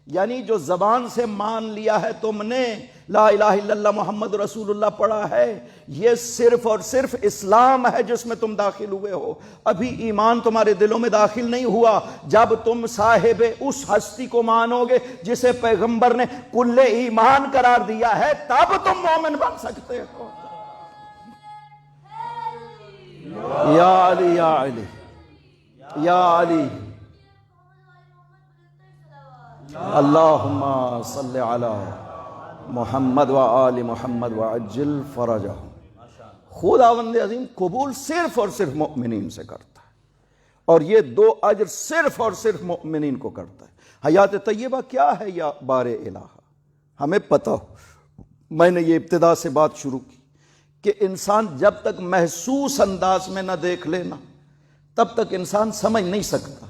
یعنی جو زبان سے مان لیا ہے تم نے، لا الہ الا اللہ محمد رسول اللہ پڑھا ہے، یہ صرف اور صرف اسلام ہے جس میں تم داخل ہوئے ہو، ابھی ایمان تمہارے دلوں میں داخل نہیں ہوا۔ جب تم صاحب اس ہستی کو مانو گے جسے پیغمبر نے کل ایمان قرار دیا ہے، تب تم مومن بن سکتے ہو۔ یا علی یا علی یا علی، اللہم صلی علی محمد و آل محمد وعجل فرجہم۔ خداوند عظیم قبول صرف اور صرف مؤمنین سے کرتا ہے، اور یہ دو اجر صرف اور صرف مؤمنین کو کرتا ہے۔ حیات طیبہ کیا ہے یا بار الہ؟ ہمیں پتہ ہو، میں نے یہ ابتدا سے بات شروع کی کہ انسان جب تک محسوس انداز میں نہ دیکھ لینا تب تک انسان سمجھ نہیں سکتا۔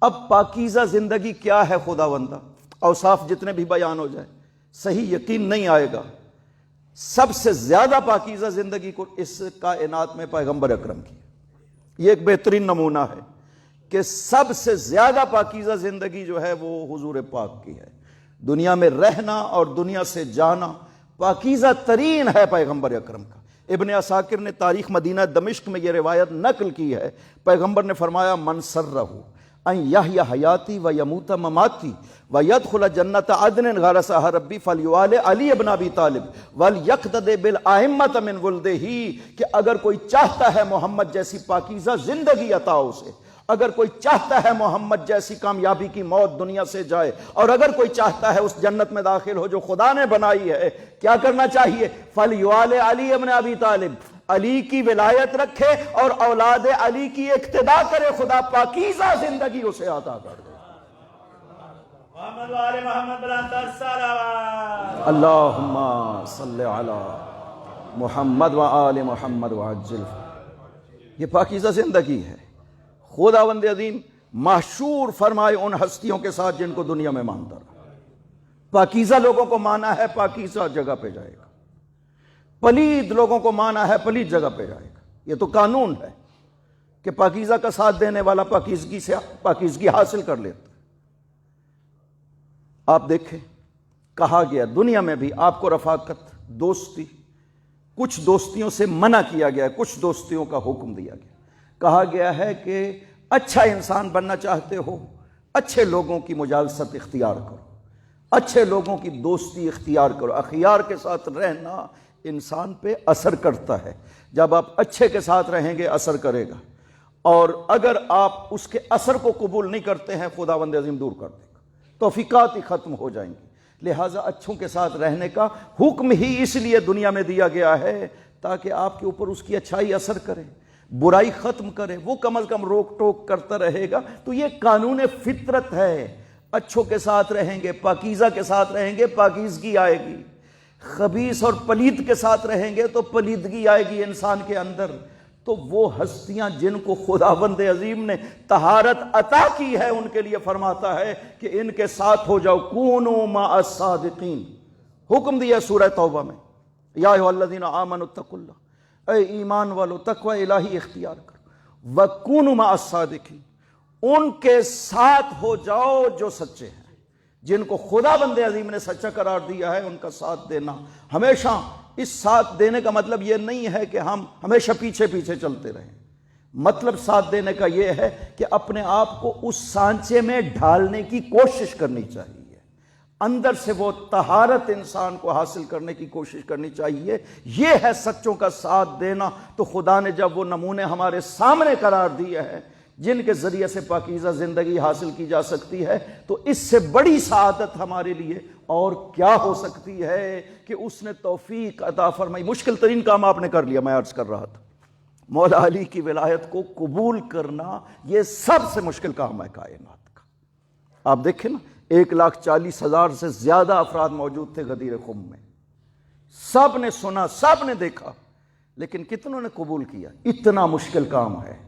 اب پاکیزہ زندگی کیا ہے خداوندہ، اوصاف جتنے بھی بیان ہو جائے صحیح یقین نہیں آئے گا۔ سب سے زیادہ پاکیزہ زندگی کو اس کائنات میں پیغمبر اکرم کی، یہ ایک بہترین نمونہ ہے کہ سب سے زیادہ پاکیزہ زندگی جو ہے وہ حضور پاک کی ہے۔ دنیا میں رہنا اور دنیا سے جانا پاکیزہ ترین ہے پیغمبر اکرم کا۔ ابن عساکر نے تاریخ مدینہ دمشق میں یہ روایت نقل کی ہے، پیغمبر نے فرمایا من سرہ ان یحیی حیاتی و یموت مماتی و یدخل جنت عدن غرسها ربی فلیوال علی ابن ابی طالب ولیقتد بالائمۃ من ولدہ، کہ اگر کوئی چاہتا ہے محمد جیسی پاکیزہ زندگی عطا اسے، اگر کوئی چاہتا ہے محمد جیسی کامیابی کی موت دنیا سے جائے، اور اگر کوئی چاہتا ہے اس جنت میں داخل ہو جو خدا نے بنائی ہے، کیا کرنا چاہیے؟ فلیوال علی ابن ابی طالب، علی کی ولایت رکھے اور اولاد علی کی اقتداء کرے، خدا پاکیزہ زندگی اسے عطا کر دے۔ محمد و آل محمد بلند الصلوات، اللہم صلی علی محمد و آل محمد وعجل۔ یہ پاکیزہ زندگی ہے۔ خداوند عظیم محشور فرمائے ان ہستیوں کے ساتھ جن کو دنیا میں مانتا رہا۔ پاکیزہ لوگوں کو مانا ہے پاکیزہ جگہ پہ جائے گا، پلید لوگوں کو مانا ہے پلید جگہ پہ جائے گا۔ یہ تو قانون ہے کہ پاکیزہ کا ساتھ دینے والا پاکیزگی سے پاکیزگی حاصل کر لیتا۔ آپ دیکھیں کہا گیا دنیا میں بھی آپ کو رفاقت، دوستی، کچھ دوستیوں سے منع کیا گیا ہے، کچھ دوستیوں کا حکم دیا گیا، کہا گیا ہے کہ اچھا انسان بننا چاہتے ہو اچھے لوگوں کی مجالست اختیار کرو، اچھے لوگوں کی دوستی اختیار کرو۔ اخیار کے ساتھ رہنا انسان پہ اثر کرتا ہے، جب آپ اچھے کے ساتھ رہیں گے اثر کرے گا، اور اگر آپ اس کے اثر کو قبول نہیں کرتے ہیں خداوند عظیم دور کر دے گا، توفیقات ہی ختم ہو جائیں گی۔ لہٰذا اچھوں کے ساتھ رہنے کا حکم ہی اس لیے دنیا میں دیا گیا ہے تاکہ آپ کے اوپر اس کی اچھائی اثر کرے، برائی ختم کرے، وہ کم از کم روک ٹوک کرتا رہے گا۔ تو یہ قانون فطرت ہے، اچھوں کے ساتھ رہیں گے، پاکیزہ کے ساتھ رہیں گے، پاکیزگی آئے گی، خبیث اور پلید کے ساتھ رہیں گے تو پلیدگی آئے گی انسان کے اندر۔ تو وہ ہستیاں جن کو خداوند عظیم نے طہارت عطا کی ہے ان کے لیے فرماتا ہے کہ ان کے ساتھ ہو جاؤ، کونوا مع الصادقین، حکم دیا سورہ توبہ میں، یا ایھا الذین آمنوا اتقوا اللہ، اے ایمان والو تقوی الہی اختیار کرو، وکونوا مع الصادقین، ان کے ساتھ ہو جاؤ جو سچے ہیں، جن کو خداوند عظیم نے سچا قرار دیا ہے ان کا ساتھ دینا ہمیشہ۔ اس ساتھ دینے کا مطلب یہ نہیں ہے کہ ہم ہمیشہ پیچھے پیچھے چلتے رہیں، مطلب ساتھ دینے کا یہ ہے کہ اپنے آپ کو اس سانچے میں ڈھالنے کی کوشش کرنی چاہیے، اندر سے وہ طہارت انسان کو حاصل کرنے کی کوشش کرنی چاہیے۔ یہ ہے سچوں کا ساتھ دینا۔ تو خدا نے جب وہ نمونے ہمارے سامنے قرار دیے ہیں جن کے ذریعے سے پاکیزہ زندگی حاصل کی جا سکتی ہے، تو اس سے بڑی سعادت ہمارے لیے اور کیا ہو سکتی ہے کہ اس نے توفیق عطا فرمائی۔ مشکل ترین کام آپ نے کر لیا، میں عرض کر رہا تھا، مولا علی کی ولایت کو قبول کرنا یہ سب سے مشکل کام ہے کائنات کا۔ آپ دیکھیں نا، 1,40,000 سے زیادہ افراد موجود تھے غدیر خم میں، سب نے سنا، سب نے دیکھا، لیکن کتنوں نے قبول کیا؟ اتنا مشکل کام ہے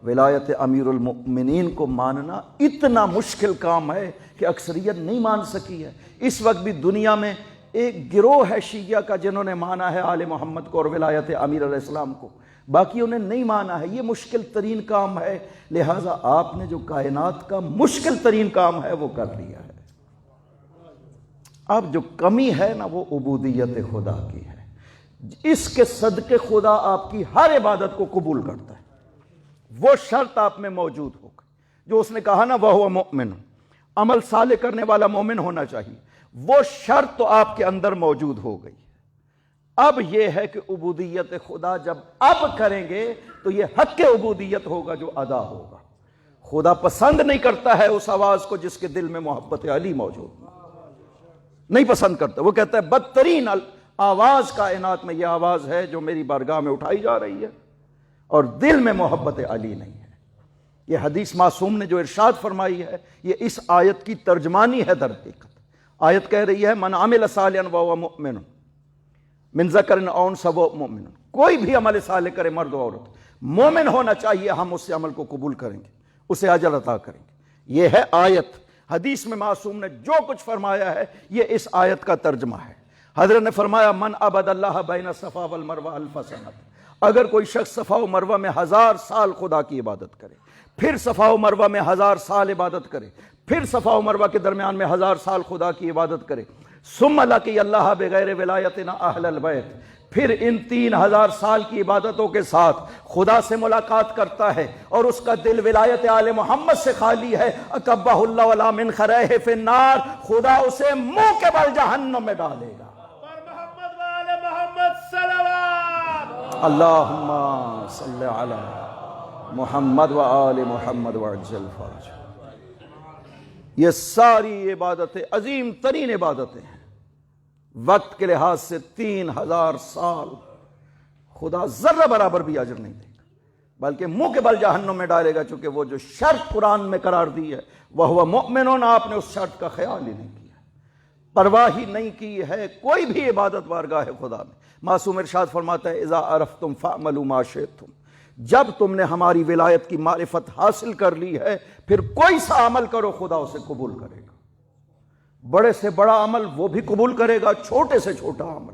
ولایت امیر المؤمنین کو ماننا، اتنا مشکل کام ہے کہ اکثریت نہیں مان سکی ہے۔ اس وقت بھی دنیا میں ایک گروہ ہے شیعہ کا جنہوں نے مانا ہے آل محمد کو اور ولایت امیر علیہ السلام کو، باقیوں نے نہیں مانا ہے۔ یہ مشکل ترین کام ہے، لہٰذا آپ نے جو کائنات کا مشکل ترین کام ہے وہ کر لیا ہے۔ اب جو کمی ہے نا وہ عبودیت خدا کی ہے، اس کے صدقے خدا آپ کی ہر عبادت کو قبول کرتا ہے۔ وہ شرط آپ میں موجود ہوگی جو اس نے کہا نا وَهُوَ مُؤْمِنٌ، عمل صالح کرنے والا مومن ہونا چاہیے، وہ شرط تو آپ کے اندر موجود ہو گئی۔ اب یہ ہے کہ عبودیت خدا جب اب کریں گے تو یہ حق عبودیت ہوگا جو ادا ہوگا۔ خدا پسند نہیں کرتا ہے اس آواز کو جس کے دل میں محبت علی موجود نہیں پسند کرتا، وہ کہتا ہے بدترین آواز کائنات میں یہ آواز ہے جو میری بارگاہ میں اٹھائی جا رہی ہے اور دل میں محبت علی نہیں ہے۔ یہ حدیث معصوم نے جو ارشاد فرمائی ہے یہ اس آیت کی ترجمانی ہے۔ در حقیقت آیت کہہ رہی ہے من عمل صالحا وهو مؤمن من ذکر او انثى وهو مؤمن، کوئی بھی عمل صالح کرے مرد و عورت، مومن ہونا چاہیے، ہم اس سے عمل کو قبول کریں گے، اسے اجر عطا کریں گے۔ یہ ہے آیت۔ حدیث میں معصوم نے جو کچھ فرمایا ہے یہ اس آیت کا ترجمہ ہے۔ حضرت نے فرمایا من عبد اللہ بین الصفا والمروہ الف سنۃ، اگر کوئی شخص صفا و مروہ میں 1000 سال خدا کی عبادت کرے، پھر صفا و مروہ میں 1000 سال عبادت کرے، پھر صفا و مروہ کے درمیان میں 1000 سال خدا کی عبادت کرے، ثم لقی اللہ بغیر ولایتنا اہل البیت، پھر ان 3000 سال کی عبادتوں کے ساتھ خدا سے ملاقات کرتا ہے اور اس کا دل ولایت آل محمد سے خالی ہے، اکبہ اللہ ولا من خریہ فی النار، خدا اسے منہ کے بل جہنم میں ڈالے گا۔ محمد وآل محمد صلوات، اللہم صلی علی محمد وآل محمد وعجل فرج۔ یہ ساری عبادتیں عظیم ترین عبادتیں ہیں، وقت کے لحاظ سے 3000 سال خدا ذرہ برابر بھی اجر نہیں دے گا، بلکہ منہ کے بل جہنم میں ڈالے گا، چونکہ وہ جو شرط قرآن میں قرار دی ہے وَهُوَ مُؤْمِنٌ، آپ نے اس شرط کا خیال ہی نہیں کیا، پرواہ ہی نہیں کی ہے کوئی بھی عبادت بارگاہ خدا میں۔ معصوم ارشاد فرماتا ہے اذا عرفتم فاعملوا ما شئتم، جب تم نے ہماری ولایت کی معرفت حاصل کر لی ہے پھر کوئی سا عمل کرو خدا اسے قبول کرے گا، بڑے سے بڑا عمل وہ بھی قبول کرے گا، چھوٹے سے چھوٹا عمل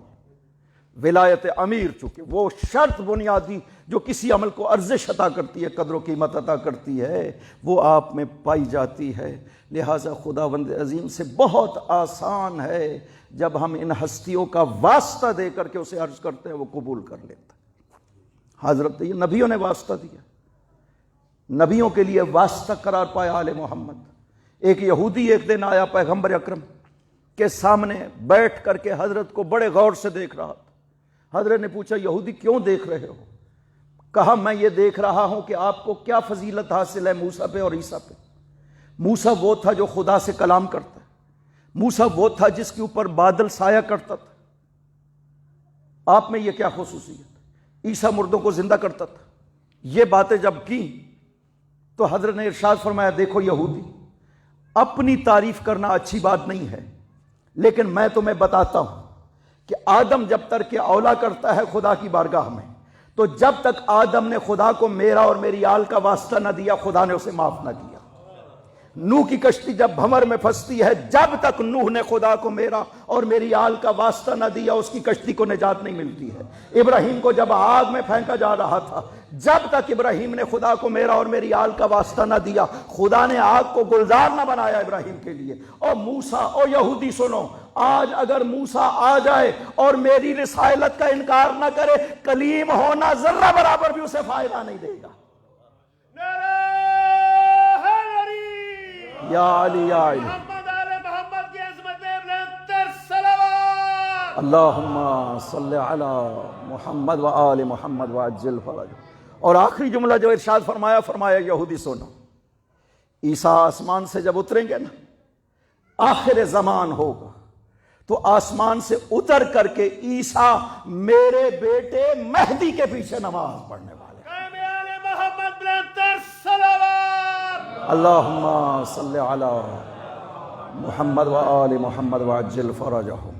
ولایت امیر چونکہ وہ شرط بنیادی جو کسی عمل کو ارزش عطا کرتی ہے، قدر و قیمت عطا کرتی ہے، وہ آپ میں پائی جاتی ہے۔ لہٰذا خداوند عظیم سے بہت آسان ہے جب ہم ان ہستیوں کا واسطہ دے کر کے اسے عرض کرتے ہیں، وہ قبول کر لیتا ہے۔ حضرت یہ نبیوں نے واسطہ دیا، نبیوں کے لیے واسطہ قرار پایا آل محمد۔ ایک یہودی ایک دن آیا پیغمبر اکرم کے سامنے بیٹھ کر کے حضرت کو بڑے غور سے دیکھ رہا تھا۔ حضرت نے پوچھا یہودی کیوں دیکھ رہے ہو؟ کہا میں یہ دیکھ رہا ہوں کہ آپ کو کیا فضیلت حاصل ہے موسیٰ پہ اور عیسیٰ پہ۔ موسیٰ وہ تھا جو خدا سے کلام کرتا ہے، موسیٰ وہ تھا جس کے اوپر بادل سایہ کرتا تھا، آپ میں یہ کیا خصوصیت؟ عیسیٰ مردوں کو زندہ کرتا تھا۔ یہ باتیں جب کی تو حضرت نے ارشاد فرمایا دیکھو یہودی، اپنی تعریف کرنا اچھی بات نہیں ہے، لیکن میں تمہیں بتاتا ہوں کہ آدم جب ترک اولا کرتا ہے خدا کی بارگاہ میں، تو جب تک آدم نے خدا کو میرا اور میری آل کا واسطہ نہ دیا، خدا نے اسے معاف نہ کیا۔ نوح کی کشتی جب بھنور میں پھنستی ہے، جب تک نوح نے خدا کو میرا اور میری آل کا واسطہ نہ دیا، اس کی کشتی کو نجات نہیں ملتی ہے۔ ابراہیم کو جب آگ میں پھینکا جا رہا تھا، جب تک ابراہیم نے خدا کو میرا اور میری آل کا واسطہ نہ دیا، خدا نے آگ کو گلزار نہ بنایا ابراہیم کے لیے۔ اور موسیٰ اور یہودی سنو، آج اگر موسیٰ آ جائے اور میری رسالت کا انکار نہ کرے، کلیم ہونا ذرہ برابر بھی اسے فائدہ نہیں دے گا۔ یا علی یا علی محمد آل محمد کی عظمت میں بلند تر صلوات۔ اللہم صلی علی محمد و آل محمد وعجل فرج۔ اور آخری جملہ جو ارشاد فرمایا یہودی سنو، عیسیٰ آسمان سے جب اتریں گے نا، آخر زمان ہوگا تو آسمان سے اتر کر کے عیسیٰ میرے بیٹے مہدی کے پیچھے نماز پڑھنے والے۔ قائم آل محمد بلند تر صلوات۔ اللہم صلی علی محمد و آل محمد وعجل فرجہم۔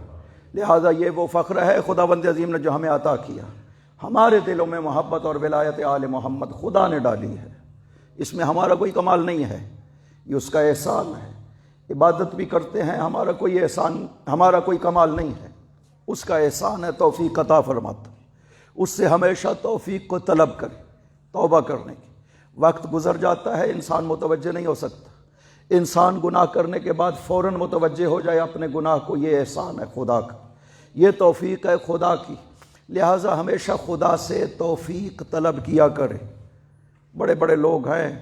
لہذا یہ وہ فخر ہے خداوند عظیم نے جو ہمیں عطا کیا۔ ہمارے دلوں میں محبت اور ولایت آل محمد خدا نے ڈالی ہے، اس میں ہمارا کوئی کمال نہیں ہے، یہ اس کا احسان ہے۔ عبادت بھی کرتے ہیں، ہمارا کوئی احسان، ہمارا کوئی کمال نہیں ہے، اس کا احسان ہے، توفیق عطا فرماتا۔ اس سے ہمیشہ توفیق کو طلب کریں، توبہ کرنے کی۔ وقت گزر جاتا ہے، انسان متوجہ نہیں ہو سکتا، انسان گناہ کرنے کے بعد فوراً متوجہ ہو جائے اپنے گناہ کو، یہ احسان ہے خدا کا، یہ توفیق ہے خدا کی۔ لہٰذا ہمیشہ خدا سے توفیق طلب کیا کرے۔ بڑے بڑے لوگ ہیں،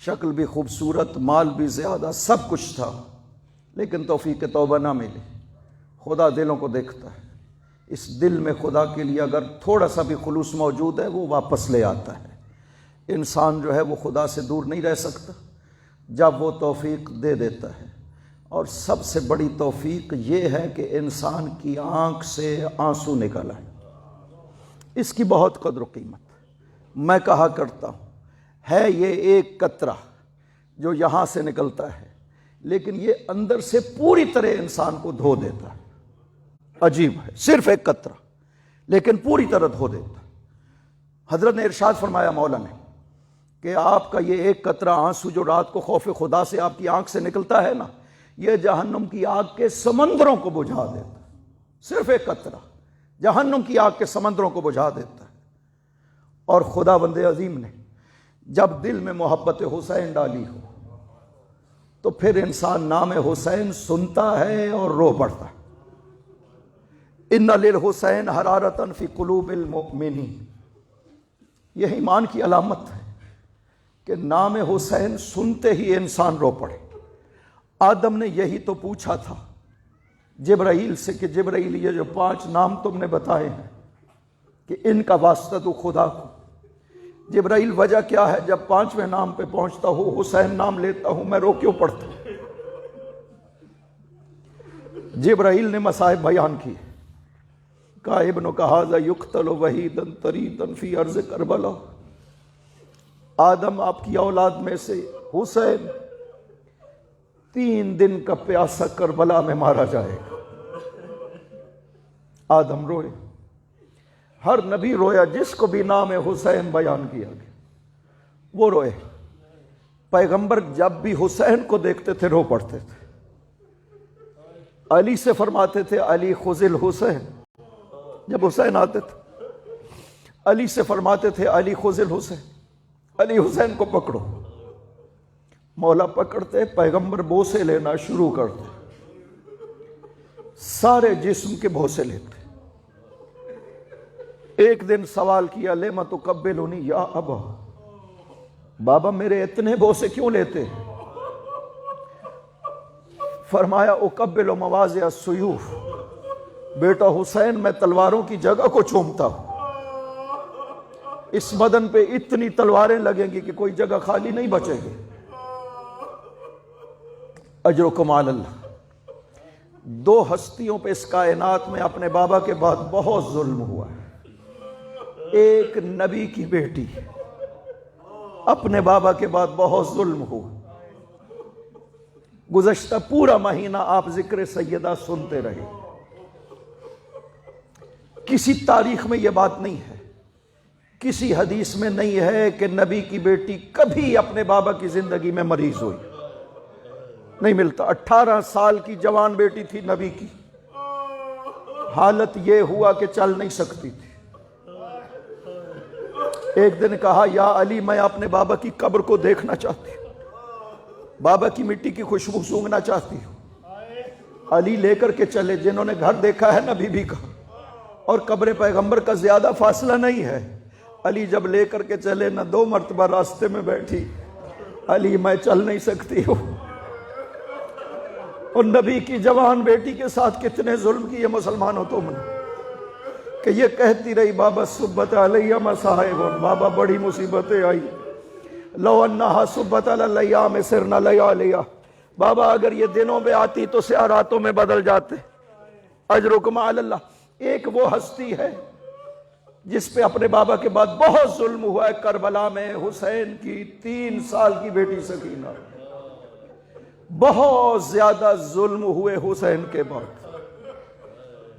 شکل بھی خوبصورت، مال بھی زیادہ، سب کچھ تھا، لیکن توفیق توبہ نہ ملی۔ خدا دلوں کو دیکھتا ہے، اس دل میں خدا کے لیے اگر تھوڑا سا بھی خلوص موجود ہے وہ واپس لے آتا ہے۔ انسان جو ہے وہ خدا سے دور نہیں رہ سکتا جب وہ توفیق دے دیتا ہے۔ اور سب سے بڑی توفیق یہ ہے کہ انسان کی آنکھ سے آنسو نکل آئے، اس کی بہت قدر و قیمت۔ میں کہا کرتا ہوں ہے یہ ایک قطرہ جو یہاں سے نکلتا ہے، لیکن یہ اندر سے پوری طرح انسان کو دھو دیتا ہے۔ عجیب ہے، صرف ایک قطرہ لیکن پوری طرح دھو دیتا ہے۔ حضرت نے ارشاد فرمایا مولا نے کہ آپ کا یہ ایک قطرہ آنسو جو رات کو خوف خدا سے آپ کی آنکھ سے نکلتا ہے نا، یہ جہنم کی آگ کے سمندروں کو بجھا دیتا ہے۔ صرف ایک قطرہ جہنم کی آگ کے سمندروں کو بجھا دیتا ہے۔ اور خداوند عظیم نے جب دل میں محبت حسین ڈالی ہو تو پھر انسان نام حسین سنتا ہے اور رو پڑتا ہے۔ ان للحسین حرارتا فی قلوب المؤمنین، یہ ایمان کی علامت ہے کہ نام حسین سنتے ہی انسان رو پڑے۔ آدم نے یہی تو پوچھا تھا جبرائیل سے کہ جبرائیل یہ جو 5 نام تم نے بتائے ہیں کہ ان کا واسطہ تو خدا کو۔ جبرائیل وجہ کیا ہے؟ جب 5ویں نام پہ پہنچتا ہوں حسین نام لیتا ہوں میں رو کیوں پڑتا ہوں؟ جبرائیل نے مصائب بیان کی، کہا ابن کہذا یقتل وحیدا طریدا فی ارض کربلا، آدم آپ کی اولاد میں سے حسین 3 دن کا پیاسا کربلا میں مارا جائے گا۔ آدم روئے، ہر نبی رویا جس کو بھی نام حسین بیان کیا گیا وہ روئے۔ پیغمبر جب بھی حسین کو دیکھتے تھے رو پڑتے تھے۔ علی سے فرماتے تھے علی خذ الحسین، جب حسین آتے تھے علی سے فرماتے تھے علی خذ الحسین، علی حسین کو پکڑو۔ مولا پکڑتے، پیغمبر بوسے لینا شروع کرتے، سارے جسم کے بوسے لیتے۔ ایک دن سوال کیا لما تقبلنی یا ابا، بابا میرے اتنے بوسے کیوں لیتے؟ فرمایا اقبل مواضع السیوف، بیٹا حسین میں تلواروں کی جگہ کو چومتا ہوں، اس بدن پہ اتنی تلواریں لگیں گی کہ کوئی جگہ خالی نہیں بچے گی۔ اجرکم علی اللہ۔ دو ہستیوں پہ اس کائنات میں اپنے بابا کے بعد بہت ظلم ہوا ہے۔ ایک نبی کی بیٹی، اپنے بابا کے بعد بہت ظلم ہوا۔ گزشتہ پورا مہینہ آپ ذکر سیدہ سنتے رہے، کسی تاریخ میں یہ بات نہیں ہے، کسی حدیث میں نہیں ہے کہ نبی کی بیٹی کبھی اپنے بابا کی زندگی میں مریض ہوئی، نہیں ملتا۔ 18 سال کی جوان بیٹی تھی نبی کی، حالت یہ ہوا کہ چل نہیں سکتی تھی۔ ایک دن کہا یا علی میں اپنے بابا کی قبر کو دیکھنا چاہتی ہوں، بابا کی مٹی کی خوشبو سونگھنا چاہتی ہوں۔ علی لے کر کے چلے، جنہوں نے گھر دیکھا ہے نا بی بی کا اور قبر پیغمبر کا زیادہ فاصلہ نہیں ہے، علی جب لے کر کے چلے نہ 2 مرتبہ راستے میں بیٹھی، علی میں چل نہیں سکتی ہوں۔ اور نبی کی جوان بیٹی کے ساتھ کتنے ظلم کیے مسلمانوں تم نے، کہ یہ کہتی رہی بابا صبت علیہ مصائب، بابا بڑی مصیبتیں آئی، لو انہا صبت علی الایام سرنا لیالیا، بابا اگر یہ دنوں میں آتی تو سیاہ راتوں میں بدل جاتے۔ اجرکم علی اللہ۔ ایک وہ ہستی ہے جس پہ اپنے بابا کے بعد بہت ظلم ہوا ہے، کربلا میں حسین کی 3 سال کی بیٹی سکینہ، بہت زیادہ ظلم ہوئے حسین کے بعد۔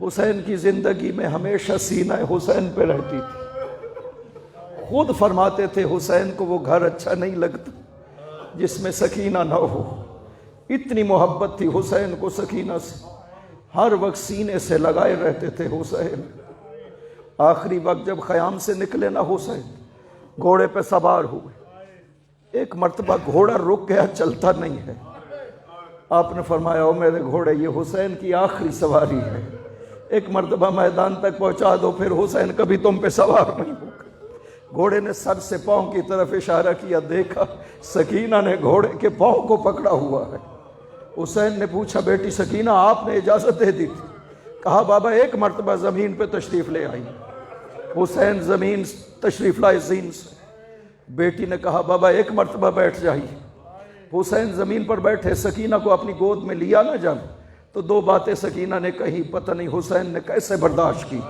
حسین کی زندگی میں ہمیشہ سینہ حسین پہ رہتی تھی، خود فرماتے تھے حسین کو وہ گھر اچھا نہیں لگتا جس میں سکینہ نہ ہو۔ اتنی محبت تھی حسین کو سکینہ سے، ہر وقت سینے سے لگائے رہتے تھے حسین۔ آخری وقت جب خیام سے نکلے نا حسین، گھوڑے پہ سوار ہوئے، ایک مرتبہ گھوڑا رک گیا، چلتا نہیں ہے۔ آپ نے فرمایا او میرے گھوڑے، یہ حسین کی آخری سواری ہے، ایک مرتبہ میدان تک پہنچا دو، پھر حسین کبھی تم پہ سوار نہیں ہوگا۔ گھوڑے نے سر سے پاؤں کی طرف اشارہ کیا، دیکھا سکینہ نے گھوڑے کے پاؤں کو پکڑا ہوا ہے۔ حسین نے پوچھا بیٹی سکینہ آپ نے اجازت دے دی تھی؟ کہا بابا ایک مرتبہ زمین پہ تشریف لے آئی۔ حسین زمین تشریف لائے زین سے۔ بیٹی نے کہا بابا ایک مرتبہ بیٹھ جائیے۔ حسین زمین پر بیٹھے، سکینہ کو اپنی گود میں لیا نہ جانا، تو 2 باتیں سکینہ نے کہی، پتہ نہیں حسین نے کیسے برداشت کی۔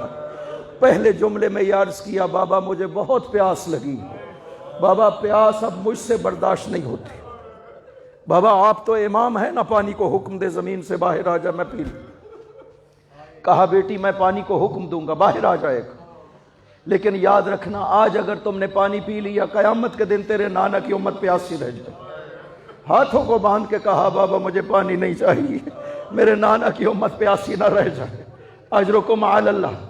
پہلے جملے میں یہ عرض کیا بابا مجھے بہت پیاس لگی، بابا پیاس اب مجھ سے برداشت نہیں ہوتی، بابا آپ تو امام ہیں نا، پانی کو حکم دے زمین سے باہر آ جا میں پی لوں۔ کہا بیٹی میں پانی کو حکم دوں گا، باہر آ جائے گا، لیکن یاد رکھنا آج اگر تم نے پانی پی لیا قیامت کے دن تیرے نانا کی امت پیاسی رہ جائے۔ ہاتھوں کو باندھ کے کہا بابا مجھے پانی نہیں چاہیے، میرے نانا کی امت پیاسی نہ رہ جائے۔ اجرکم علی اللہ۔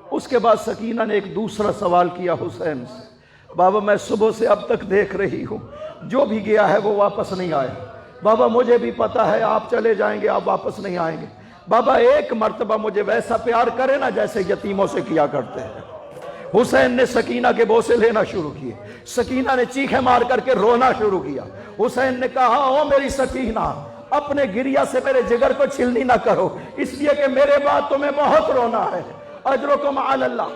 اس کے بعد سکینہ نے ایک دوسرا سوال کیا حسین سے، بابا میں صبح سے اب تک دیکھ رہی ہوں جو بھی گیا ہے وہ واپس نہیں آیا، بابا مجھے بھی پتا ہے آپ چلے جائیں گے، آپ واپس نہیں آئیں گے، بابا ایک مرتبہ مجھے ویسا پیار کرے نا جیسے یتیموں سے کیا کرتے ہیں۔ حسین نے سکینہ کے بوسے لینا شروع کیے، سکینہ نے چیخیں مار کر کے رونا شروع کیا۔ حسین نے کہا او میری سکینہ اپنے گریہ سے میرے جگر کو چھلنی نہ کرو، اس لیے کہ میرے بعد تمہیں بہت رونا ہے۔ اجرکم علی اللہ۔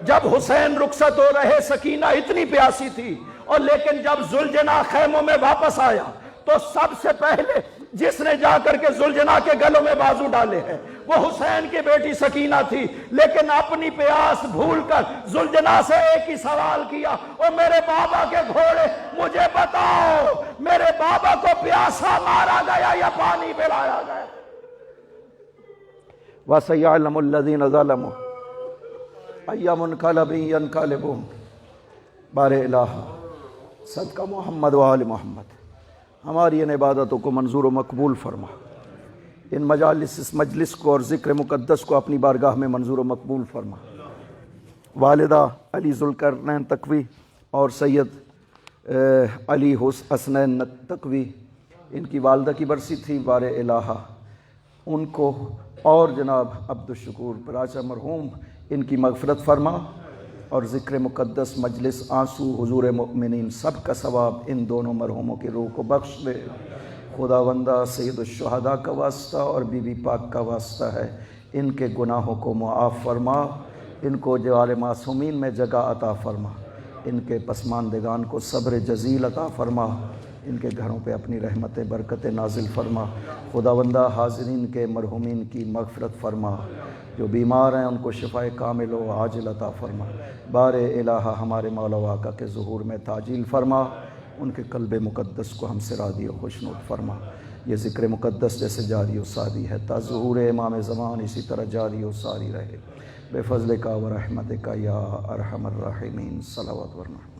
جب حسین رخصت ہو رہے، سکینہ اتنی پیاسی تھی، اور لیکن جب ذوالجناح خیموں میں واپس آیا تو سب سے پہلے جس نے جا کر کے ذوالجناح کے گلوں میں بازو ڈالے ہیں وہ حسین کی بیٹی سکینہ تھی، لیکن اپنی پیاس بھول کر ذوالجناح سے ایک ہی سوال کیا، اور میرے بابا کے گھوڑے مجھے بتاؤ میرے بابا کو پیاسا مارا گیا یا پانی پلایا گیا؟ وَسَيَعْلَمُ الَّذِينَ ظَلَمُوا أَيَّ مُنْقَلَبٍ يَنْقَلِبُونَ۔ بار الہ صدقہ محمد و آل محمد ہماری ان عبادتوں کو منظور و مقبول فرما۔ ان اس مجلس کو اور ذکر مقدس کو اپنی بارگاہ میں منظور و مقبول فرما۔ والدہ علی ذوالقرنین تقوی اور سید علی حسنین تقوی، ان کی والدہ کی برسی تھی، بار الہا ان کو اور جناب عبدالشکور پراچا مرحوم ان کی مغفرت فرما، اور ذکر مقدس مجلس آنسو حضور مؤمنین سب کا ثواب ان دونوں مرحوموں کی روح کو بخش دے۔ خداوندہ سید الشہداء کا واسطہ اور بی بی پاک کا واسطہ ہے، ان کے گناہوں کو معاف فرما، ان کو جوار معصومین میں جگہ عطا فرما، ان کے پسماندگان کو صبر جزیل عطا فرما، ان کے گھروں پہ اپنی رحمت برکت نازل فرما۔ خداوندہ حاضرین کے مرحومین کی مغفرت فرما، جو بیمار ہیں ان کو شفائے کامل و عاجل عطا فرما۔ بار الہا ہمارے مولا و آقا کے ظہور میں تعجیل فرما، ان کے قلب مقدس کو ہم سے راضی و خوشنود فرما۔ یہ ذکر مقدس جیسے جاری و ساری ہے تا ظہور امام زمان اسی طرح جاری و ساری رہے، بے فضل کا و رحمت کا یا ارحم الراحمین۔ صلوات ورنہ